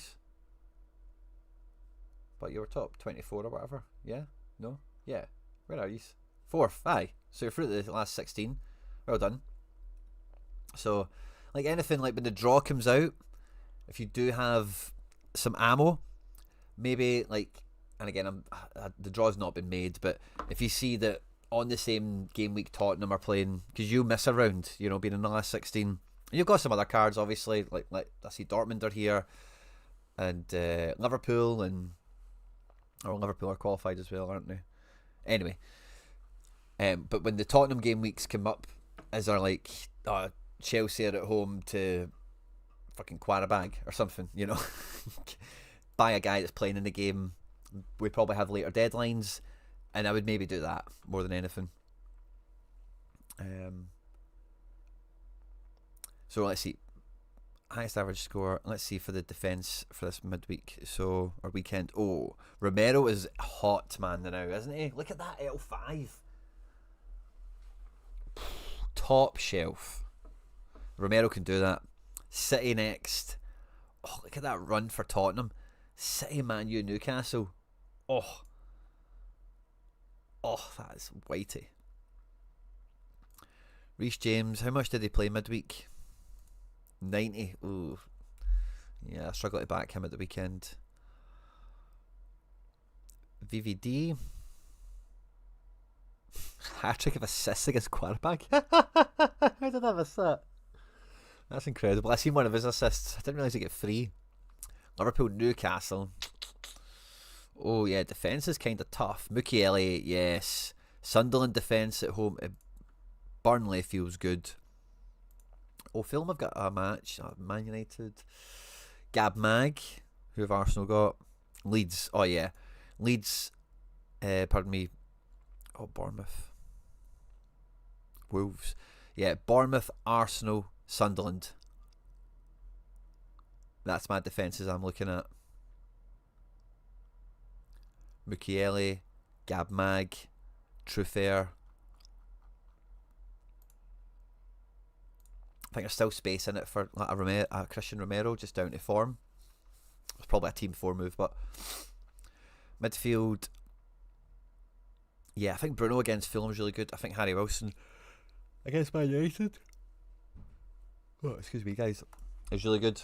But you were top 24 or whatever. Yeah? No? Yeah. Where are you? 4th. Aye. So you're through the last 16. Well done. So, like anything, like when the draw comes out, if you do have some ammo, maybe like, and again, the draw's not been made, but if you see that on the same game week Tottenham are playing, because you miss a round, you know, being in the last 16, and you've got some other cards, obviously, like I see Dortmund are here, and Liverpool are qualified as well, aren't they? Anyway, but when the Tottenham game weeks come up, as are like Chelsea are at home to fucking Quarabag or something, you know, buy a guy that's playing in the game. We probably have later deadlines, And I would maybe do that more than anything. So let's see. Highest average score. Let's see for the defence for this midweek. So, or weekend. Oh, Romero is hot, man, now, isn't he? Look at that L5. Top shelf. Romero can do that. City next. Oh, look at that run for Tottenham. City, Man U, Newcastle. Oh, that is weighty. Reece James, how much did he play midweek? 90. Ooh. Yeah, I struggled to back him at the weekend. VVD. Hat-trick of assists against quarterback. How did I miss that? That's incredible. I seen one of his assists. I didn't realise he get free. Liverpool, Newcastle. Oh yeah, defence is kind of tough. Mukiele, yes. Sunderland defence at home. Burnley feels good. Oh, Fulham have got a match. Man United. Gab Mag. Who have Arsenal got? Leeds. Oh yeah. Leeds. Pardon me. Oh, Bournemouth. Wolves. Yeah, Bournemouth, Arsenal, Sunderland. That's my defences I'm looking at. Mukiele, Gab Mag, Trufair. I think there's still space in it for like a Christian Romero, just down to form. It's probably a Team 4 move, but midfield. Yeah, I think Bruno against Fulham's really good. I think Harry Wilson against Man United. Oh, excuse me, guys. Is really good.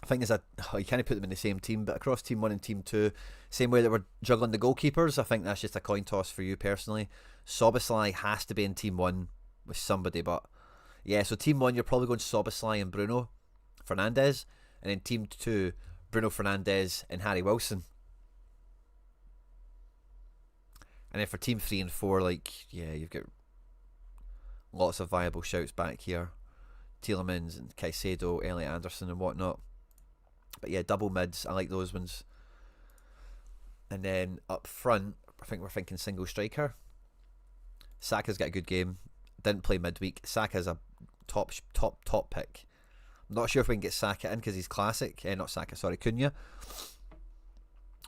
I think you can't put them in the same team, but across Team 1 and Team 2, same way that we're juggling the goalkeepers, I think that's just a coin toss for you personally. Soboslai has to be in Team 1 with somebody, but yeah, so Team 1, you're probably going Soboslai and Bruno Fernandes, and then Team 2, Bruno Fernandes and Harry Wilson. And then for Team 3 and 4, like, yeah, you've got lots of viable shouts back here. Tielemans and Caicedo, Elliot Anderson and whatnot. But yeah, double mids, I like those ones. And then up front, I think we're thinking single striker. Saka's got a good game. Didn't play midweek. Saka's a top pick. I'm not sure if we can get Saka in because he's classic. Not Saka, sorry, Cunha.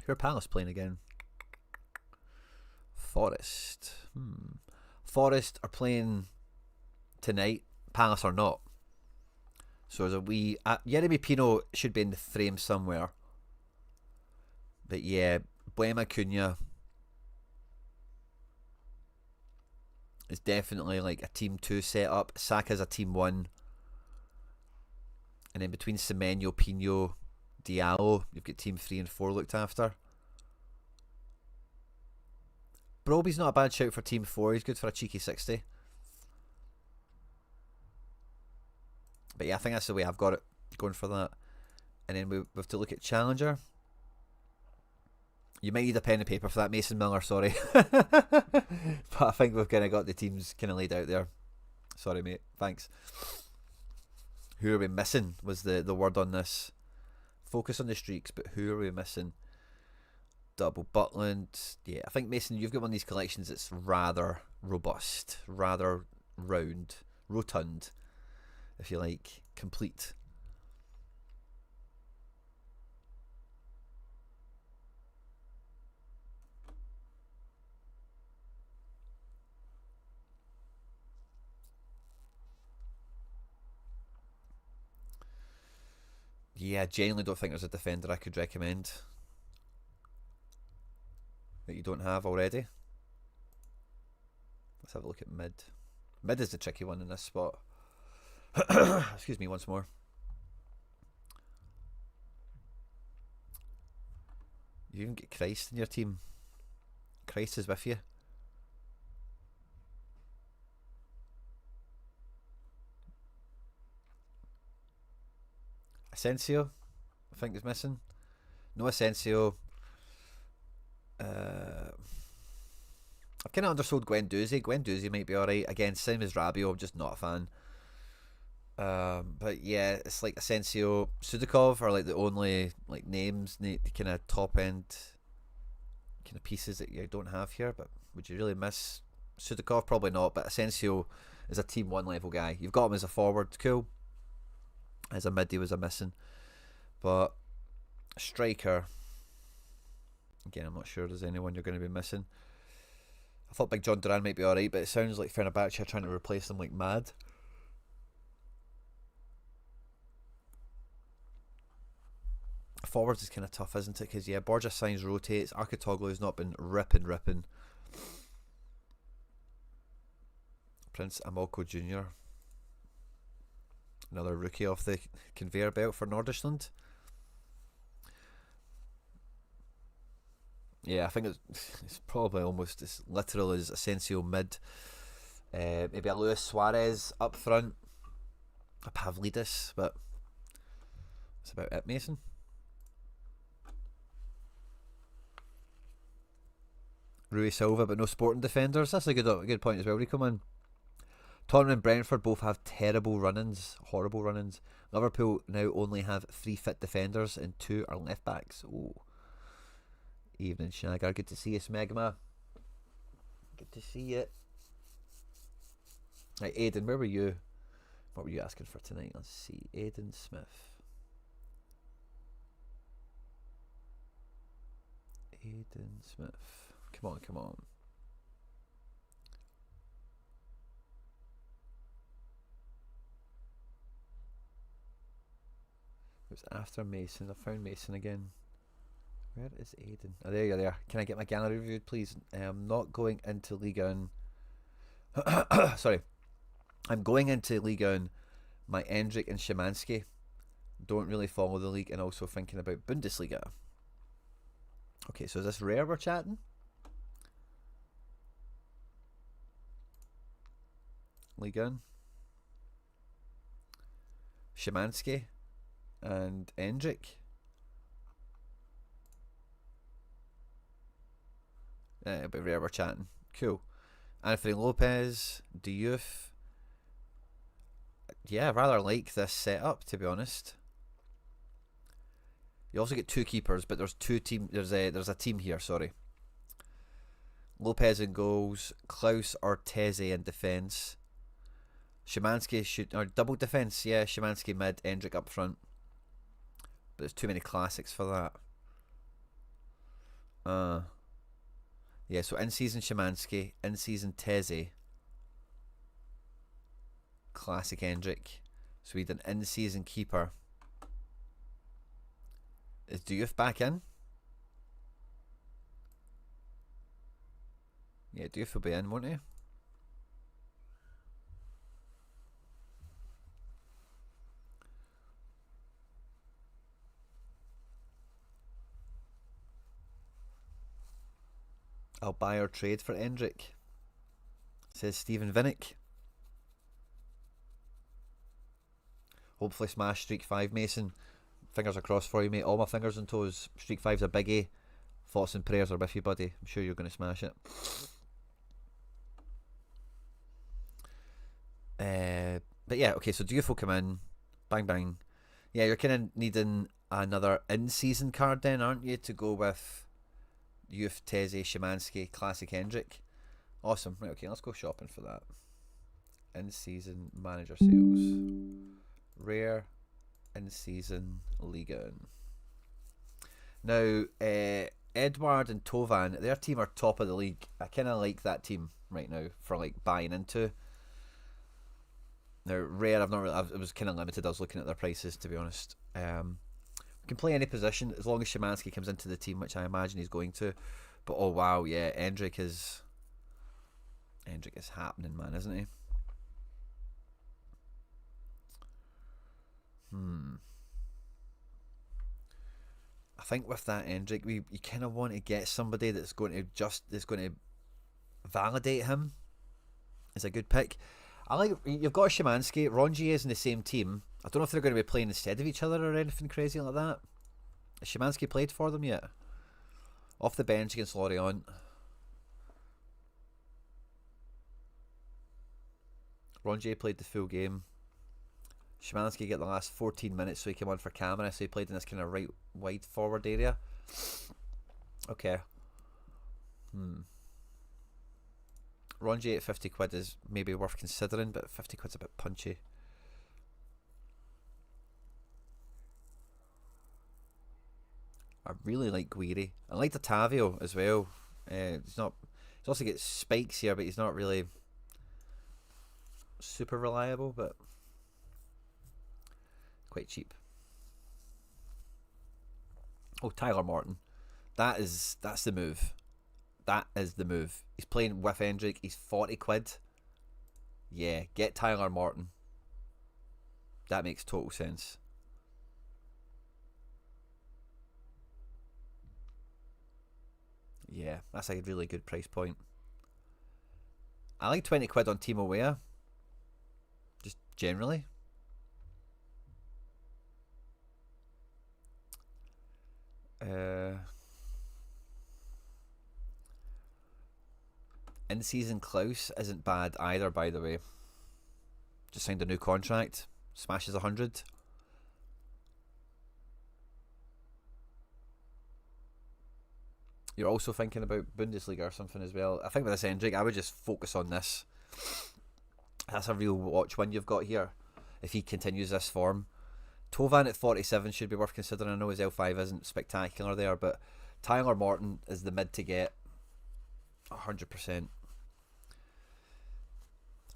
Who are Palace playing again? Forest. Forest are playing tonight. Palace are not. So there's a wee... Yeremy Pino should be in the frame somewhere. But yeah, Buema Cunha is definitely like a Team 2 setup. Saka's a Team 1. And then between Semenyo, Pino, Diallo, you've got Team 3 and 4 looked after. Broby's not a bad shout for Team 4. He's good for a cheeky 60. But yeah, I think that's the way I've got it, going for that. And then we have to look at Challenger. You might need a pen and paper for that, Mason Miller, sorry. But I think we've kind of got the teams kind of laid out there. Sorry, mate. Thanks. Who are we missing was the word on this. Focus on the streaks, but who are we missing? Double Butland. Yeah, I think, Mason, you've got one of these collections that's rather robust, rather rotund, if you like, complete. Yeah, I genuinely don't think there's a defender I could recommend that you don't have already. Let's have a look at mid. Mid is the tricky one in this spot. Excuse me once more. You even get Christ in your team. Christ is with you. Asensio, I think, is missing. No Asensio. I've kind of undersold Guendouzi. Guendouzi might be alright. Again, same as Rabiot, I'm just not a fan. But yeah, it's like Asensio, Sudakov are like the only like names, the kind of top end kind of pieces that you don't have here. But would you really miss Sudakov? Probably not. But Asensio is a team 1 level guy. You've got him as a forward, cool. As a mid, he was a missing. But striker, again, I'm not sure there's anyone you're going to be missing. I thought Big John Duran might be alright, but it sounds like Fenerbahce are trying to replace them like mad. Forwards is kind of tough, isn't it? Because, yeah, Borja Sainz rotates. Arkatoglu's not been ripping. Prince Amoko Jr. Another rookie off the conveyor belt for Nordisland. Yeah, I think it's probably almost as literal as Asensio mid. Maybe a Luis Suarez up front. A Pavlidis, but that's about it, Mason. Rui Silva, but no Sporting defenders. That's a good point as well. Come on. Tottenham and Brentford both have terrible run-ins, horrible run-ins. Liverpool now only have 3 fit defenders and 2 are left backs. Oh. Evening, Shagger. Good to see you, Smegma. Good to see you. Right, Aidan, where were you? What were you asking for tonight? Let's see. Aidan Smith. Aidan Smith. Come on. It was after Mason. I found Mason again. Where is Aidan? Oh, there you are. There. Can I get my gallery reviewed, please? I'm not going into Ligue 1. Sorry. I'm going into Ligue 1. My Endrick and Szymanski don't really follow the league, and also thinking about Bundesliga. Okay, so is this rare we're chatting? Ligue 1. Szymanski and Endrick. It'll be rare we're chatting. Cool. Anthony Lopez, Diouf. Yeah, I rather like this setup, to be honest. You also get 2 keepers, but there's there's a team here, sorry. Lopez in goals, Klaus Orteze in defence. Szymanski or double defence, yeah, Szymanski mid, Endrick up front. But there's too many classics for that. Yeah, so in-season Szymanski, in-season Teze, classic Endrick. So we had an in-season keeper. Is Diouf back in? Yeah, Diouf will be in, won't he? I'll buy or trade for Endrick, says Stephen Vinnick. Hopefully smash Streak 5, Mason. Fingers are crossed for you, mate. All my fingers and toes. Streak 5's a biggie. Thoughts and prayers are with you, buddy. I'm sure you're going to smash it. But yeah, okay, so Diouf will come in. Bang, bang. Yeah, you're kind of needing another in-season card then, aren't you, to go with Diouf, Teze, Szymanski, classic Endrick. Awesome. Right, okay, let's go shopping for that. In-season manager sales. Rare in-season Ligue 1. Now, Edward and Tovan, their team are top of the league. I kind of like that team right now for like buying into. Now, rare, it was kind of limited. I was looking at their prices, to be honest. We can play any position as long as Szymanski comes into the team, which I imagine he's going to. But oh wow, yeah, Endrick is happening, man, isn't he? I think with that Endrick, you kind of want to get somebody that's going to validate him. Is a good pick. You've got Szymanski, Rongier is in the same team. I don't know if they're going to be playing instead of each other or anything crazy like that. Has Szymanski played for them yet? Off the bench against Lorient. Rongier played the full game. Szymanski get the last 14 minutes, so he came on for camera, so he played in this kind of right wide forward area. Okay. Ronji at 50 quid is maybe worth considering, but 50 quid's a bit punchy. I really like Guiri. I like the Tavio as well. He's also got spikes here, but he's not really super reliable, but quite cheap. Oh, Tyler Morton. That's the move. That is the move. He's playing with Hendrick. He's 40 quid. Yeah, get Tyler Morton. That makes total sense. Yeah, that's a really good price point. I like 20 quid on Timo Weah. Just generally. In-season Klaus isn't bad either, by the way. Just signed a new contract. Smashes 100. You're also thinking about Bundesliga or something as well. I think with this Hendrick, I would just focus on this. That's a real watch win you've got here, if he continues this form. Tovan at 47 should be worth considering. I know his L5 isn't spectacular there, but Tyler Morton is the mid to get. 100%.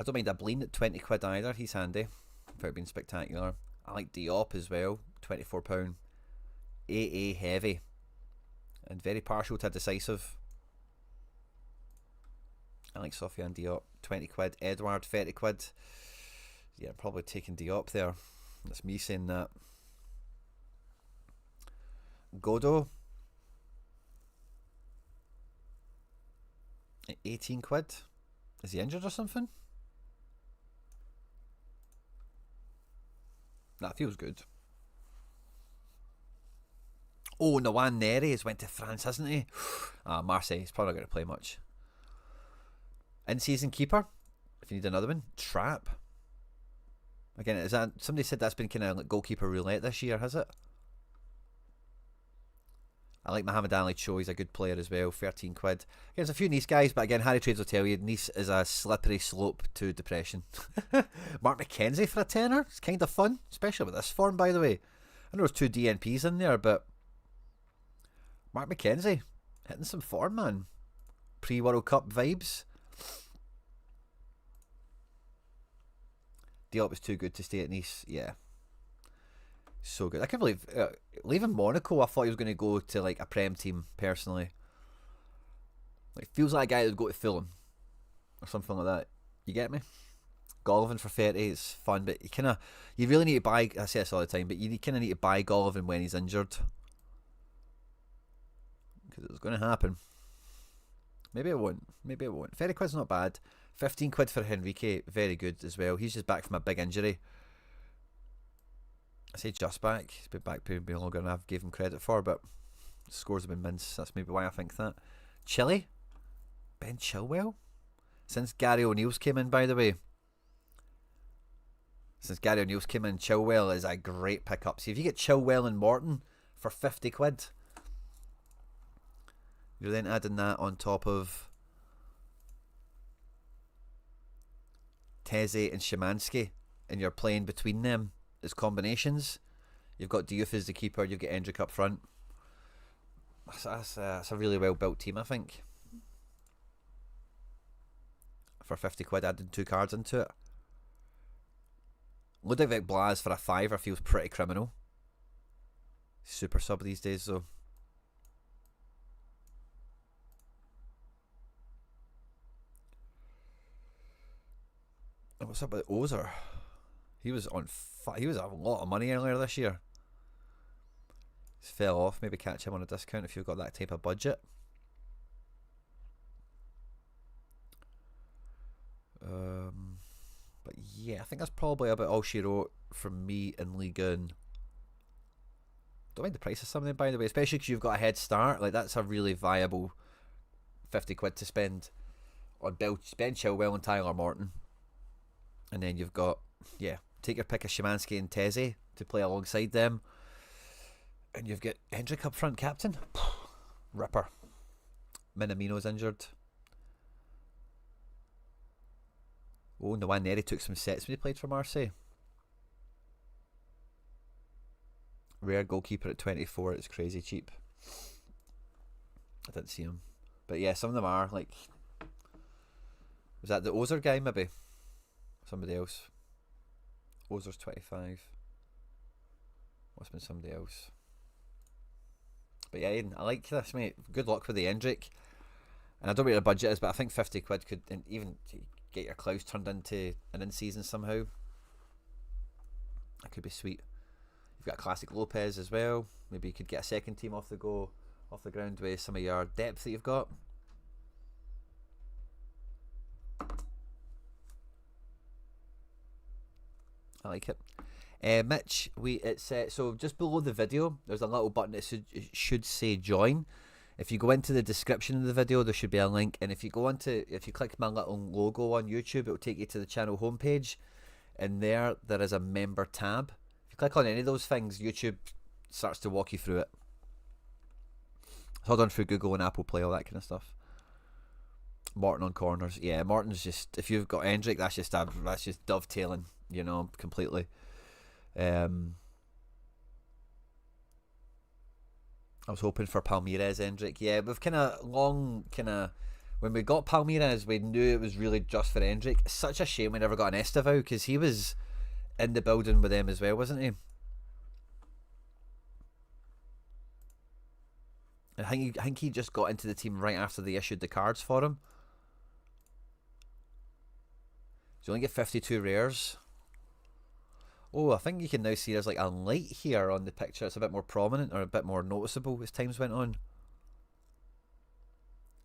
I don't mind a Bleen at 20 quid either. He's handy without being spectacular. I like Diop as well. £24. AA heavy. And very partial to decisive. I like Sofiane Diop. 20 quid. Edward, 30 quid. Yeah, probably taking Diop there. That's me saying that. Godo. 18 quid. Is he injured or something? That feels good. Oh, Nawan Neri has went to France, hasn't he? Marseille. He's probably not going to play much. In-season keeper. If you need another one. Trap. Again, is that somebody said that's been kind of like goalkeeper roulette this year, has it? I like Mohamed Ali Cho. He's a good player as well. 13 quid. Again, there's a few Nice guys, but again, Harry Trades will tell you Nice is a slippery slope to depression. Mark McKenzie for a tenner. It's kind of fun, especially with this form, by the way. I know there's 2 DNPs in there, but Mark McKenzie hitting some form, man. Pre-World Cup vibes. Diop was too good to stay at Nice. Yeah. So good. I can't believe leaving Monaco, I thought he was going to go to like a Prem team personally. Like, feels like a guy that would go to Fulham or something like that. You get me? Golovin for 30 is fun, but you really need to buy. I say this all the time, but you kind of need to buy Golovin when he's injured, because it's going to happen. Maybe it won't. 30 quid's not bad. 15 quid for Henrique, very good as well. He's just back from a big injury. I say just back. He's been back maybe longer than I gave him credit for, but scores have been minced. That's maybe why I think that. Chile? Ben Chilwell? Since Gary O'Neill's came in, by the way. Since Gary O'Neill's came in, Chilwell is a great pickup. See, if you get Chilwell and Morton for 50 quid, you're then adding that on top of Teze and Szymanski, and you're playing between them as combinations. You've got Diouf as the keeper, you've got Hendrick up front. That's a really well built team, I think. For 50 quid, adding 2 cards into it. Ludovic Blas for a fiver feels pretty criminal. Super sub these days, though. What's up with Ozer? He was on. He was a lot of money earlier this year. He's fell off. Maybe catch him on a discount if you've got that type of budget. But yeah, I think that's probably about all she wrote from me in League One. Don't mind the price of something, by the way, especially because you've got a head start. Like, that's a really viable 50 quid to spend on Ben Chilwell and Tyler Morton. And then you've got, yeah, take your pick of Szymanski and Teze to play alongside them. And you've got Hendrick up front captain. Ripper. Minamino's injured. Oh, Nwaneri took some sets when he played for Marseille. Rare goalkeeper at 24. It's crazy cheap. I didn't see him. But yeah, some of them are like... Was that the Ozer guy maybe? Somebody else. Ozer's 25. Must have been somebody else. But yeah, Aiden, I like this, mate. Good luck with the Endrick. And I don't know what your budget is, but I think 50 quid could even get your Klaus turned into an in-season somehow. That could be sweet. You've got classic Lopez as well. Maybe you could get a second team off the ground with some of your depth that you've got. I like it. Mitch, it's so just below the video, there's a little button that should say join. If you go into the description of the video, there should be a link, and if you click my little logo on YouTube, it will take you to the channel homepage, and there is a member tab. If you click on any of those things, YouTube starts to walk you through it. It's all done through Google and Apple Play, all that kind of stuff. Morton on corners, yeah. Morton's just, if you've got Endrick, that's just dovetailing, you know, completely. I was hoping for Palmeiras Endrick. Yeah, we've when we got Palmeiras, we knew it was really just for Endrick. It's such a shame we never got an Estevao, because he was in the building with them as well, wasn't he? I think he just got into the team right after they issued the cards for him. So you only get 52 rares. Oh, I think you can now see there's like a light here on the picture. It's a bit more prominent or a bit more noticeable as times went on.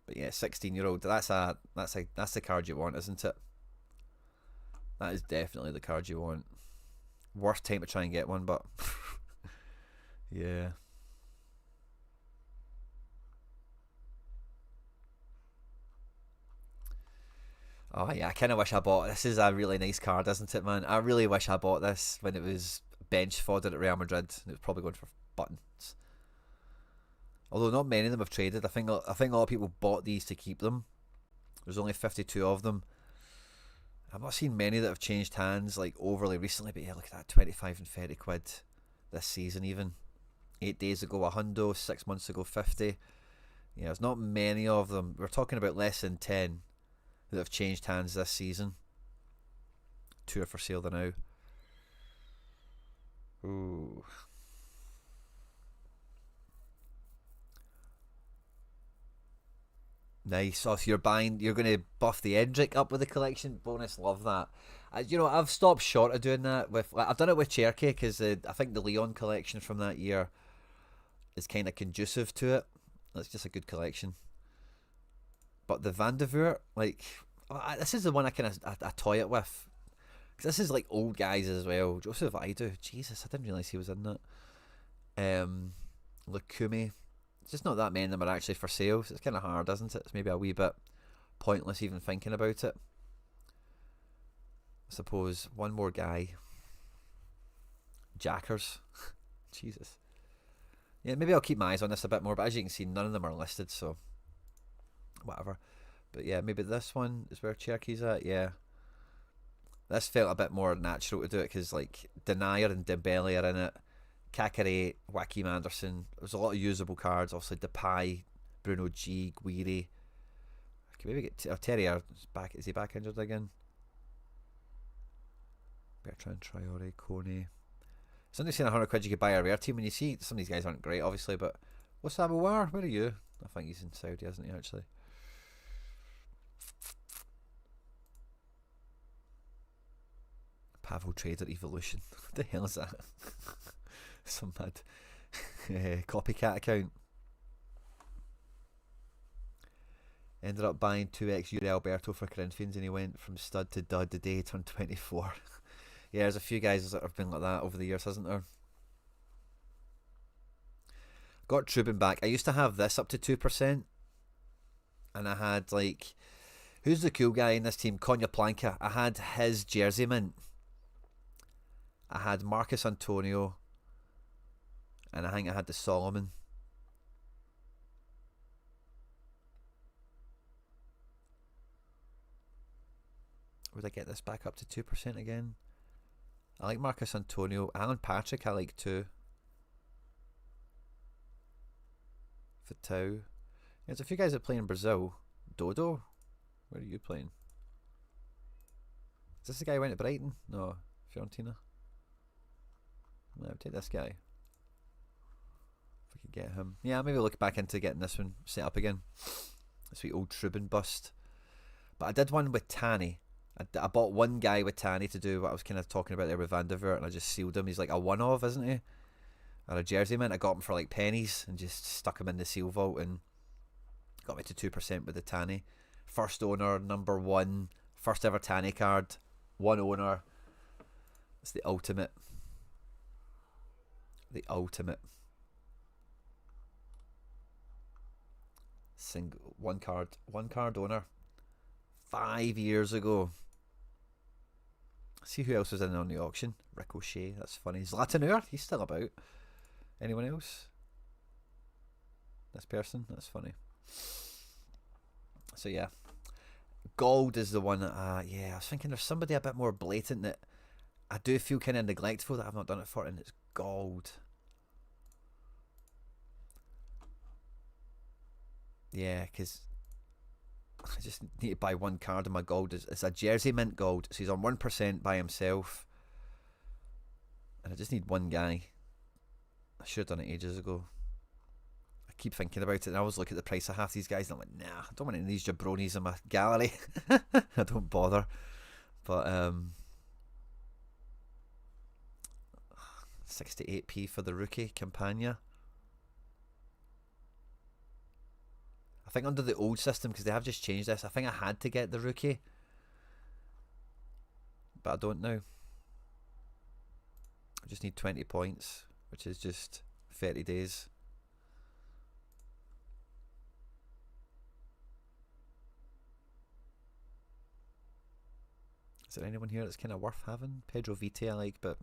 But yeah, 16-year-old. That's the card you want, isn't it? That is definitely the card you want. Worst time to try and get one, but yeah. Oh yeah, I kind of wish I bought. This is a really nice card, isn't it, man? I really wish I bought this when it was bench fodder at Real Madrid. It was probably going for buttons. Although not many of them have traded. I think a lot of people bought these to keep them. There's only 52 of them. I've not seen many that have changed hands like overly recently. But yeah, look at that, 25 and 30 quid this season even. 8 days ago a hundo, 6 months ago 50. Yeah, there's not many of them. We're talking about less than 10. That have changed hands this season. 2 are for sale now. Ooh. Nice. So if you're going to buff the Endrick up with the collection bonus. Love that. I've stopped short of doing that with. I've done it with Cherky because I think the Leon collection from that year is kind of conducive to it. That's just a good collection. But the Vandevoort, like, this is the one I toy it with. Because this is like old guys as well. Joseph Aidu, Jesus, I didn't realise he was in that. Lukumi. It's just not that many of them are actually for sale, so it's kind of hard, isn't it? It's maybe a wee bit pointless even thinking about it. I suppose one more guy. Jackers. Jesus. Yeah, maybe I'll keep my eyes on this a bit more, but as you can see, none of them are listed, so whatever. But yeah, maybe this one is where Cherky's at. Yeah, this felt a bit more natural to do it because like Denier and Dembele are in it. Kakare, Joaquim Anderson. There's a lot of usable cards. Obviously Depay, Bruno G, Guiri. Can maybe get Terrier back. Is he back injured again? Bertrand Traore, Kone. Somebody's saying 100 quid you could buy a rare team, and you see some of these guys aren't great, obviously, but what's Abuwar? Where are you? I think he's in Saudi, isn't he, actually? Pavel Trader Evolution. What the hell is that? Some mad copycat account. Ended up buying 2x Yuri Alberto for Corinthians, and he went from stud to dud the day he turned 24. Yeah, there's a few guys that have been like that over the years, hasn't there? Got Trubin back. I used to have this up to 2%. And I had like, who's the cool guy in this team? Konya Planka. I had his jersey mint. I had Marcus Antonio. And I think I had the Solomon. Would I get this back up to 2% again? I like Marcus Antonio. Alan Patrick I like too. Theo. There's a few guys that play in Brazil. Dodo? Where are you playing? Is this the guy who went to Brighton? No. Fiorentina? I'll take this guy. If I could get him. Yeah, maybe look back into getting this one set up again. Sweet old Trubin bust. But I did one with Tanny. I bought one guy with Tanny to do what I was kind of talking about there with Van der Voort, and I just sealed him. He's like a one-off, isn't he? Or a jersey mint. I got him for like pennies and just stuck him in the seal vault and got me to 2% with the Tanny. First owner, number 1, first ever Tanny card, one owner. It's the ultimate. The ultimate. Single one card owner. 5 years ago. See who else was in on the auction. Ricochet, that's funny. Zlatan, he's still about. Anyone else? This person, that's funny. So yeah, gold is the one that, yeah, I was thinking there's somebody a bit more blatant that I do feel kind of neglectful that I've not done it for, and it's gold. Yeah, because I just need to buy one card in my gold. It's a jersey mint gold, so he's on 1% by himself, and I just need one guy. I should have done it ages ago. I keep thinking about it, and I always look at the price of half these guys, and I'm like, nah, I don't want any of these jabronis in my gallery. I don't bother. But 68p for the rookie Campagna. I think under the old system, because they have just changed this, I think I had to get the rookie, but I don't now. I just need 20 points, which is just 30 days. Is there anyone here that's kind of worth having? Pedro Vite I like, but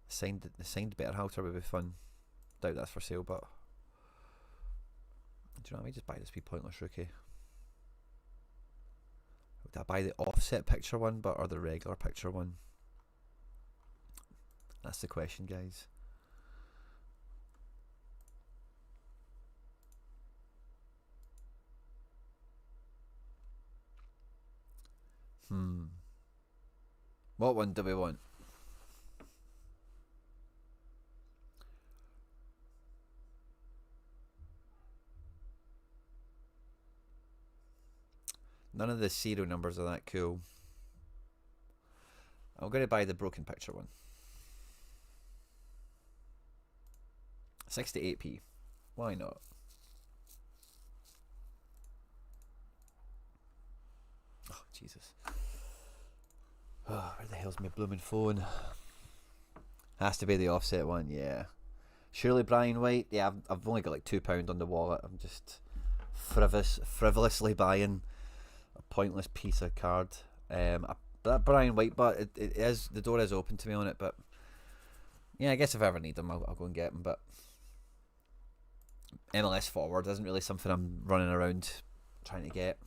the signed better halter would be fun. Doubt that's for sale, but do you know what I mean? Just buy this wee pointless rookie. Would I buy the offset picture one, or the regular picture one? That's the question, guys. What one do we want? None of the serial numbers are that cool. I'm going to buy the broken picture one. 68p. Why not? Oh, Jesus. Oh, where the hell's my blooming phone? Has to be the offset one, yeah. Surely Brian White. Yeah, I've only got like £2 on the wallet. I'm just frivolously buying a pointless piece of card. That Brian White, but it is, the door is open to me on it. But yeah, I guess if I ever need them, I'll go and get them. But MLS forward isn't really something I'm running around trying to get.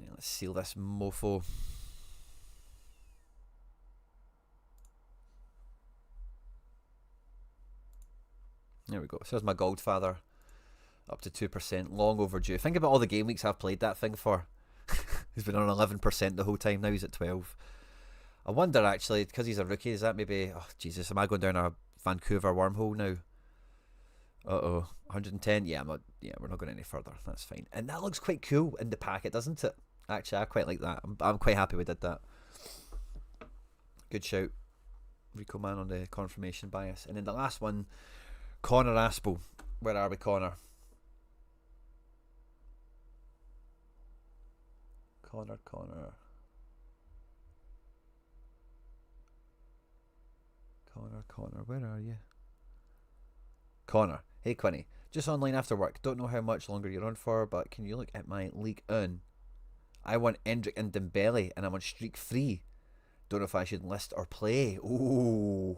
Yeah, let's seal this mofo. There we go. So there's my Goldfather. Up to 2%. Long overdue. Think about all the game weeks I've played that thing for. He's been on 11% the whole time. Now he's at 12. I wonder actually, because he's a rookie, is that maybe... Oh, Jesus. Am I going down a Vancouver wormhole now? Uh-oh. 110? Yeah, we're not going any further. That's fine. And that looks quite cool in the packet, doesn't it? Actually, I quite like that. I'm quite happy we did that. Good shout. Rico Man on the confirmation bias. And then the last one, Connor Aspel. Where are we, Connor? Connor. Connor, where are you? Connor. Hey, Quinny. Just online after work. Don't know how much longer you're on for, but can you look at my League One? I want Endrick and Dembele, and I'm on streak 3. Don't know if I should list or play. Ooh.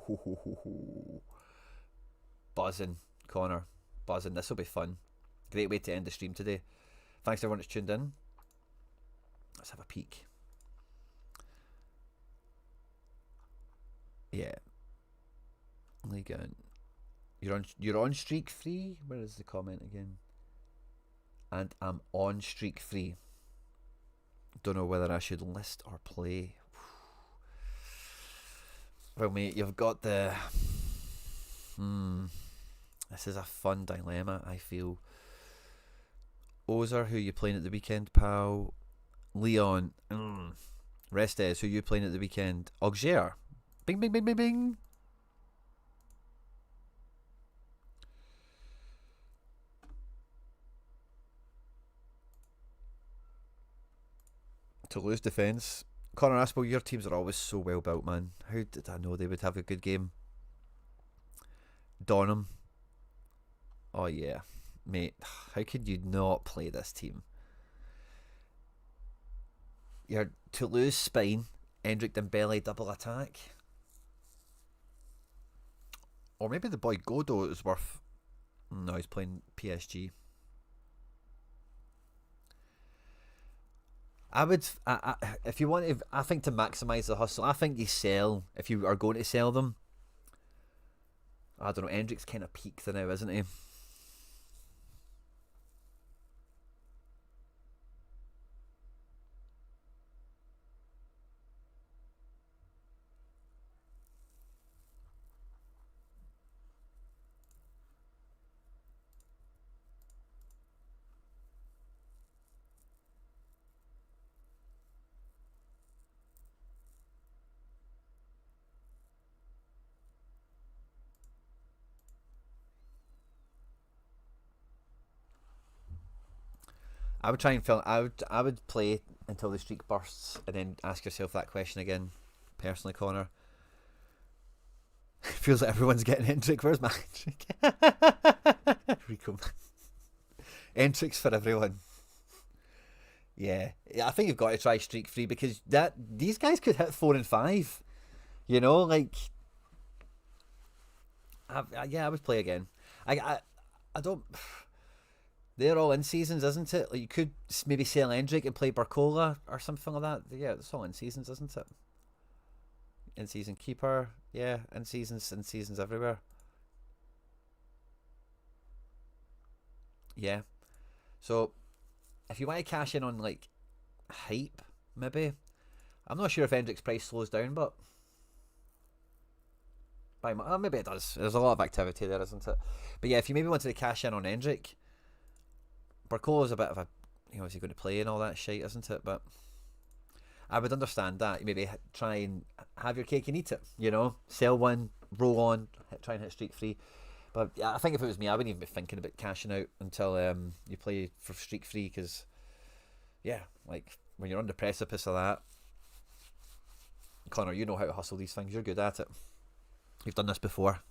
Buzzing, Connor. Buzzing. This will be fun. Great way to end the stream today. Thanks to everyone that's tuned in. Let's have a peek. Yeah. League on. You're on streak free? Where is the comment again? And I'm on streak free. Don't know whether I should list or play. Well, mate, you've got the... This is a fun dilemma, I feel. Ozer, who you playing at the weekend, pal? Leon. Restes, who you playing at the weekend? Auxerre. Bing, bing, bing, bing, bing. Toulouse defence. Connor Aspel, your teams are always so well built, man. How did I know they would have a good game? Donham. Oh yeah, mate. How could you not play this team? Your Toulouse spine, Endrick Dembele double attack. Or maybe the boy Godot is worth... No, he's playing PSG. I would, if you want to, I think to maximise the hustle, I think you sell, if you are going to sell them. I don't know, Endrick's kind of peaked now, isn't he? I would try and fill. I would play until the streak bursts, and then ask yourself that question again. Personally, Connor, feels like everyone's getting Endrick. Where's my Endrick? Rico, Endrick's for everyone. Yeah, I think you've got to try streak free because these guys could hit 4 and 5. You know, like, I would play again. I don't. They're all in seasons, isn't it? Like you could maybe sell Endrick and play Barcola or something like that. Yeah, it's all in seasons, isn't it? In season keeper, yeah, in seasons everywhere. Yeah. So if you want to cash in on like hype, maybe. I'm not sure if Endrick's price slows down, but maybe it does. There's a lot of activity there, isn't it? But yeah, if you maybe wanted to cash in on Endrick, Barcola's a bit of a, is he going to play and all that shit, isn't it? But I would understand that. You maybe try and have your cake and eat it, sell one, roll on, try and hit streak free. But yeah, I think if it was me, I wouldn't even be thinking about cashing out until you play for streak free, because yeah, like when you're on the precipice of that, Connor, you know how to hustle these things. You're good at it. You've done this before.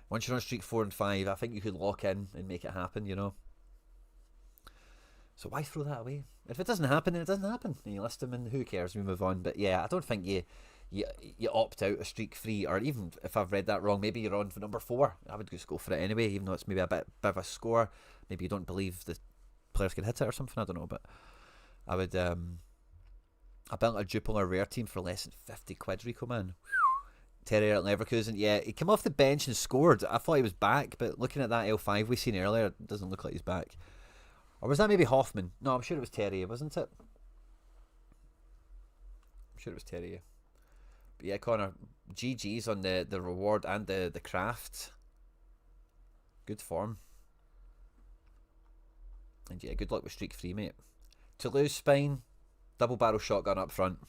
Once you're on streak 4 and 5, I think you could lock in and make it happen, So why throw that away? If it doesn't happen, then it doesn't happen. And you list them and who cares, we move on. But yeah, I don't think you opt out of streak free, or even if I've read that wrong, maybe you're on for number 4. I would just go for it anyway, even though it's maybe a bit of a score. Maybe you don't believe the players can hit it or something, I don't know. But I would, I built a Jupiler rare team for less than 50 quid, Rico, man. Terrier at Leverkusen. Yeah, he came off the bench and scored. I thought he was back, but looking at that L5 we seen earlier, it doesn't look like he's back. Or was that maybe Hoffman? No, I'm sure it was Terrier, wasn't it? I'm sure it was Terrier. But yeah, Connor, GG's on the reward and the craft. Good form. And yeah, good luck with streak 3, mate. Toulouse spine, double barrel shotgun up front.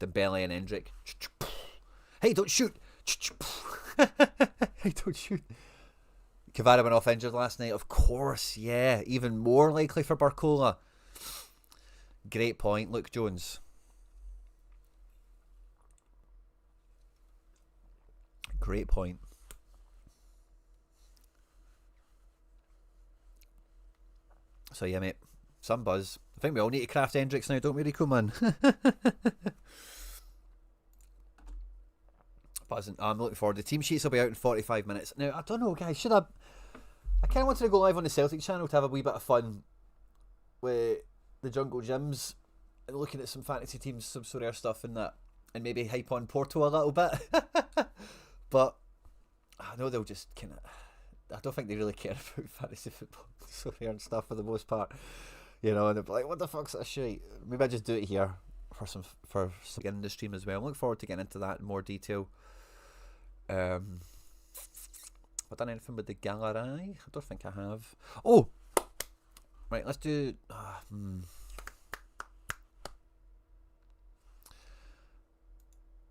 Dembele and Endrick. Hey, don't shoot! Hey, don't shoot! Kvara went off injured last night. Of course, yeah. Even more likely for Barcola. Great point, Luke Jones. Great point. So yeah, mate. Some buzz. I think we all need to craft Endricks now, don't we, Rico, man? Buzzing. I'm looking forward. The team sheets will be out in 45 minutes. Now, I don't know, guys. I kind of wanted to go live on the Celtic channel to have a wee bit of fun with the Jungle Gyms and looking at some fantasy teams, some Sorare stuff and that, and maybe hype on Porto a little bit. But I know they'll just kind of, I don't think they really care about fantasy football, Sorare and stuff for the most part, you know, and they'll be like, what the fuck's that shit? Maybe I just do it here for some in the stream as well. I look forward to getting into that in more detail. Have I done anything with the gallery? I don't think I have. Oh, right. Let's do.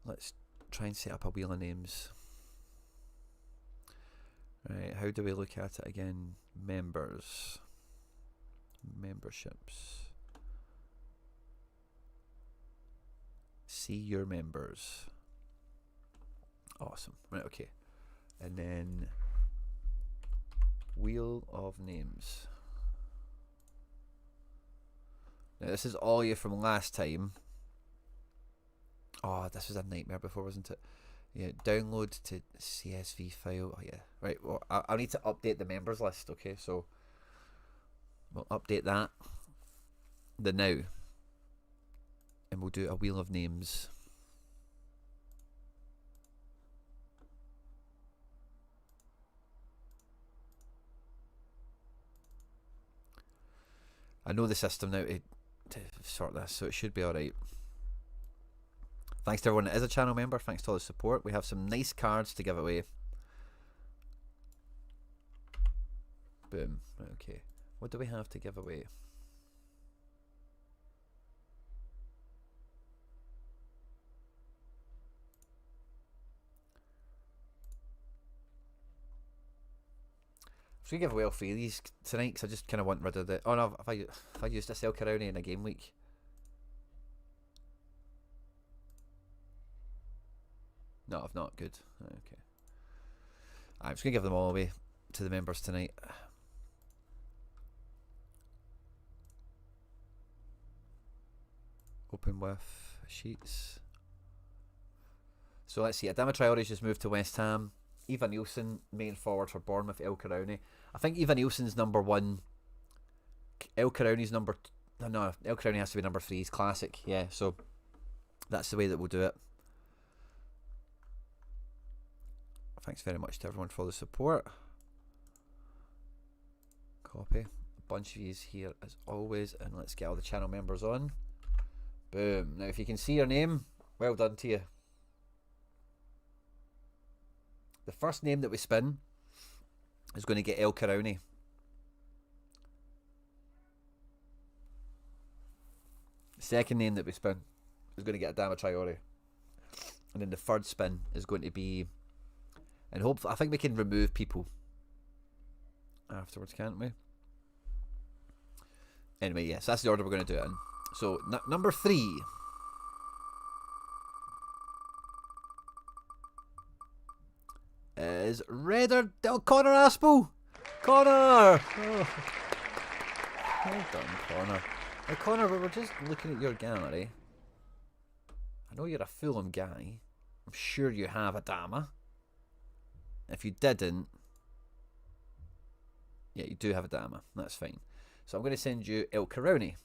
Let's try and set up a wheel of names. Right. How do we look at it again? Members. Memberships. See your members. Awesome. Right. Okay. And then wheel of names. Now this is all you from last time. Oh, this was a nightmare before, wasn't it? Yeah, download to CSV file. Oh yeah, right. Well, I'll need to update the members list. Okay, so we'll update that the now, and we'll do a wheel of names. I know the system now to sort this, so it should be alright. Thanks to everyone that is a channel member. Thanks to all the support. We have some nice cards to give away. Boom. Okay. What do we have to give away? Should we give away all three of these tonight? Because I just kind of want rid of the... Oh no, if I used a El Caroni in a game week. No, I've not. Good. Okay. I'm just going to give them all away to the members tonight. Open with sheets. So let's see. Adama Traore's just moved to West Ham. Eva Nielsen, main forward for Bournemouth, El Caroni. I think Eva Nielsen's number 1. El Caroni's number... No, El Caroni has to be number 3. He's classic, yeah. So that's the way that we'll do it. Thanks very much to everyone for the support. Copy. A bunch of these here as always. And let's get all the channel members on. Boom. Now if you can see your name, well done to you. The first name that we spin is going to get El Caroni. The second name that we spin is going to get Adama Traore. And then the third spin is going to be... And hopefully, I think we can remove people afterwards, can't we? Anyway, yes, that's the order we're going to do it in. So, number 3... is Redder Del Connor Aspel. Connor! Oh. Well done, Connor. Now, Connor, we were just looking at your gallery. I know you're a Fulham guy. I'm sure you have Adama. If you didn't, yeah, you do have Adama. That's fine. So I'm going to send you El Caroni.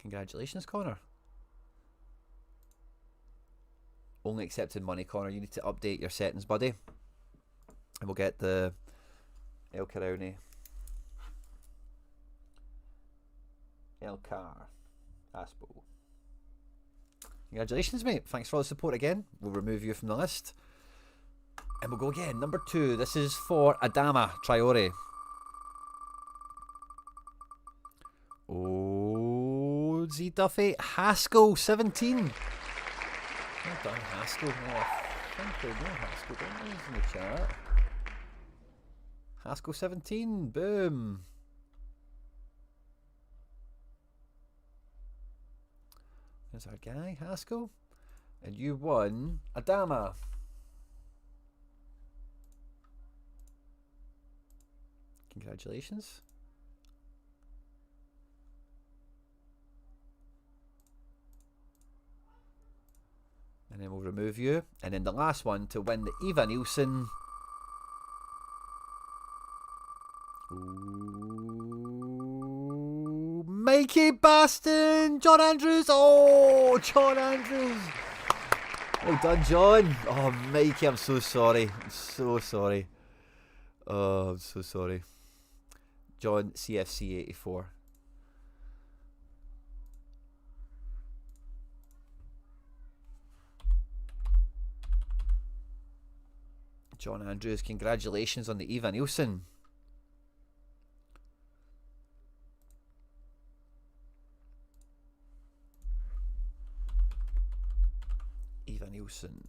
Congratulations, Connor. Only accepted money, Connor. You need to update your settings, buddy. And we'll get the El Caroni. El Car. Aspel. Congratulations, mate. Thanks for all the support again. We'll remove you from the list. And we'll go again. Number 2. This is for Adama Traore. Oh, Z Duffy. Haskell, 17. Well done, Haskell. Oh, I think we know Haskell, don't we? He's in the chat. Haskell 17. Boom. There's our guy, Haskell. And you won Adama. Congratulations. And then we'll remove you. And then the last one to win the Eva Nielsen Mikey Baston, John Andrews. Oh, John Andrews. Well done, John. Oh, Mikey, I'm so sorry. I'm so sorry. Oh, I'm so sorry. John, CFC 84. John Andrews, congratulations on the Eva Nielsen. Eva Nielsen.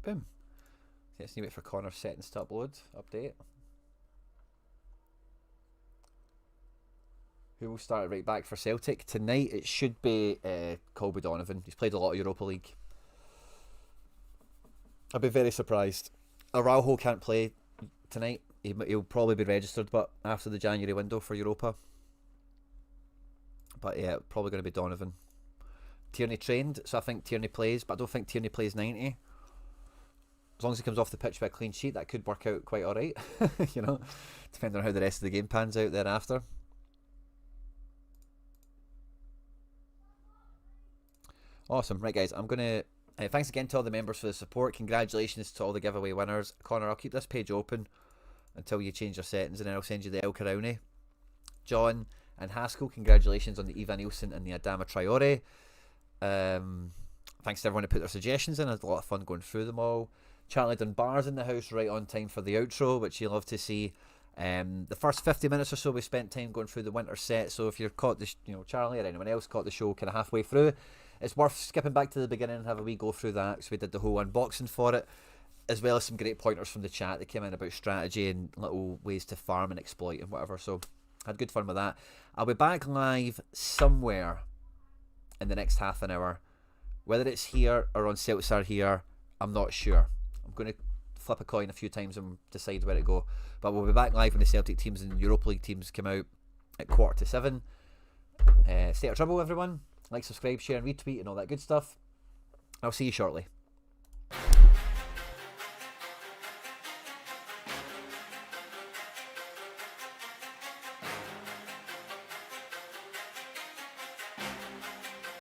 Boom. Let's wait for Connor's settings to upload. Update. Who will start right back for Celtic? Tonight it should be Colby Donovan. He's played a lot of Europa League. I'd be very surprised. Araujo can't play tonight. He'll probably be registered, but after the January window for Europa. But yeah, probably going to be Donovan. Tierney trained, so I think Tierney plays, but I don't think Tierney plays 90. As long as he comes off the pitch with a clean sheet, that could work out quite alright. You know, depending on how the rest of the game pans out thereafter. Awesome. Right, guys, I'm going to... thanks again to all the members for the support. Congratulations to all the giveaway winners. Connor, I'll keep this page open until you change your settings, and then I'll send you the El Carone. John and Haskell, congratulations on the Eva Nielsen and the Adama Traore. Thanks to everyone who put their suggestions in. I had a lot of fun going through them all. Charlie Dunbar's in the house right on time for the outro, which you love to see. The first 50 minutes or so we spent time going through the winter set, so if you're caught the Charlie or anyone else caught the show kind of halfway through, it's worth skipping back to the beginning and have a wee go through that, because we did the whole unboxing for it, as well as some great pointers from the chat that came in about strategy and little ways to farm and exploit and whatever, so had good fun with that. I'll be back live somewhere in the next half an hour. Whether it's here or on Celtsar here, I'm not sure. I'm going to flip a coin a few times and decide where to go. But we'll be back live when the Celtic teams and Europa League teams come out at 7:15. Stay out of trouble, everyone. Like, subscribe, share and retweet and all that good stuff. I'll see you shortly.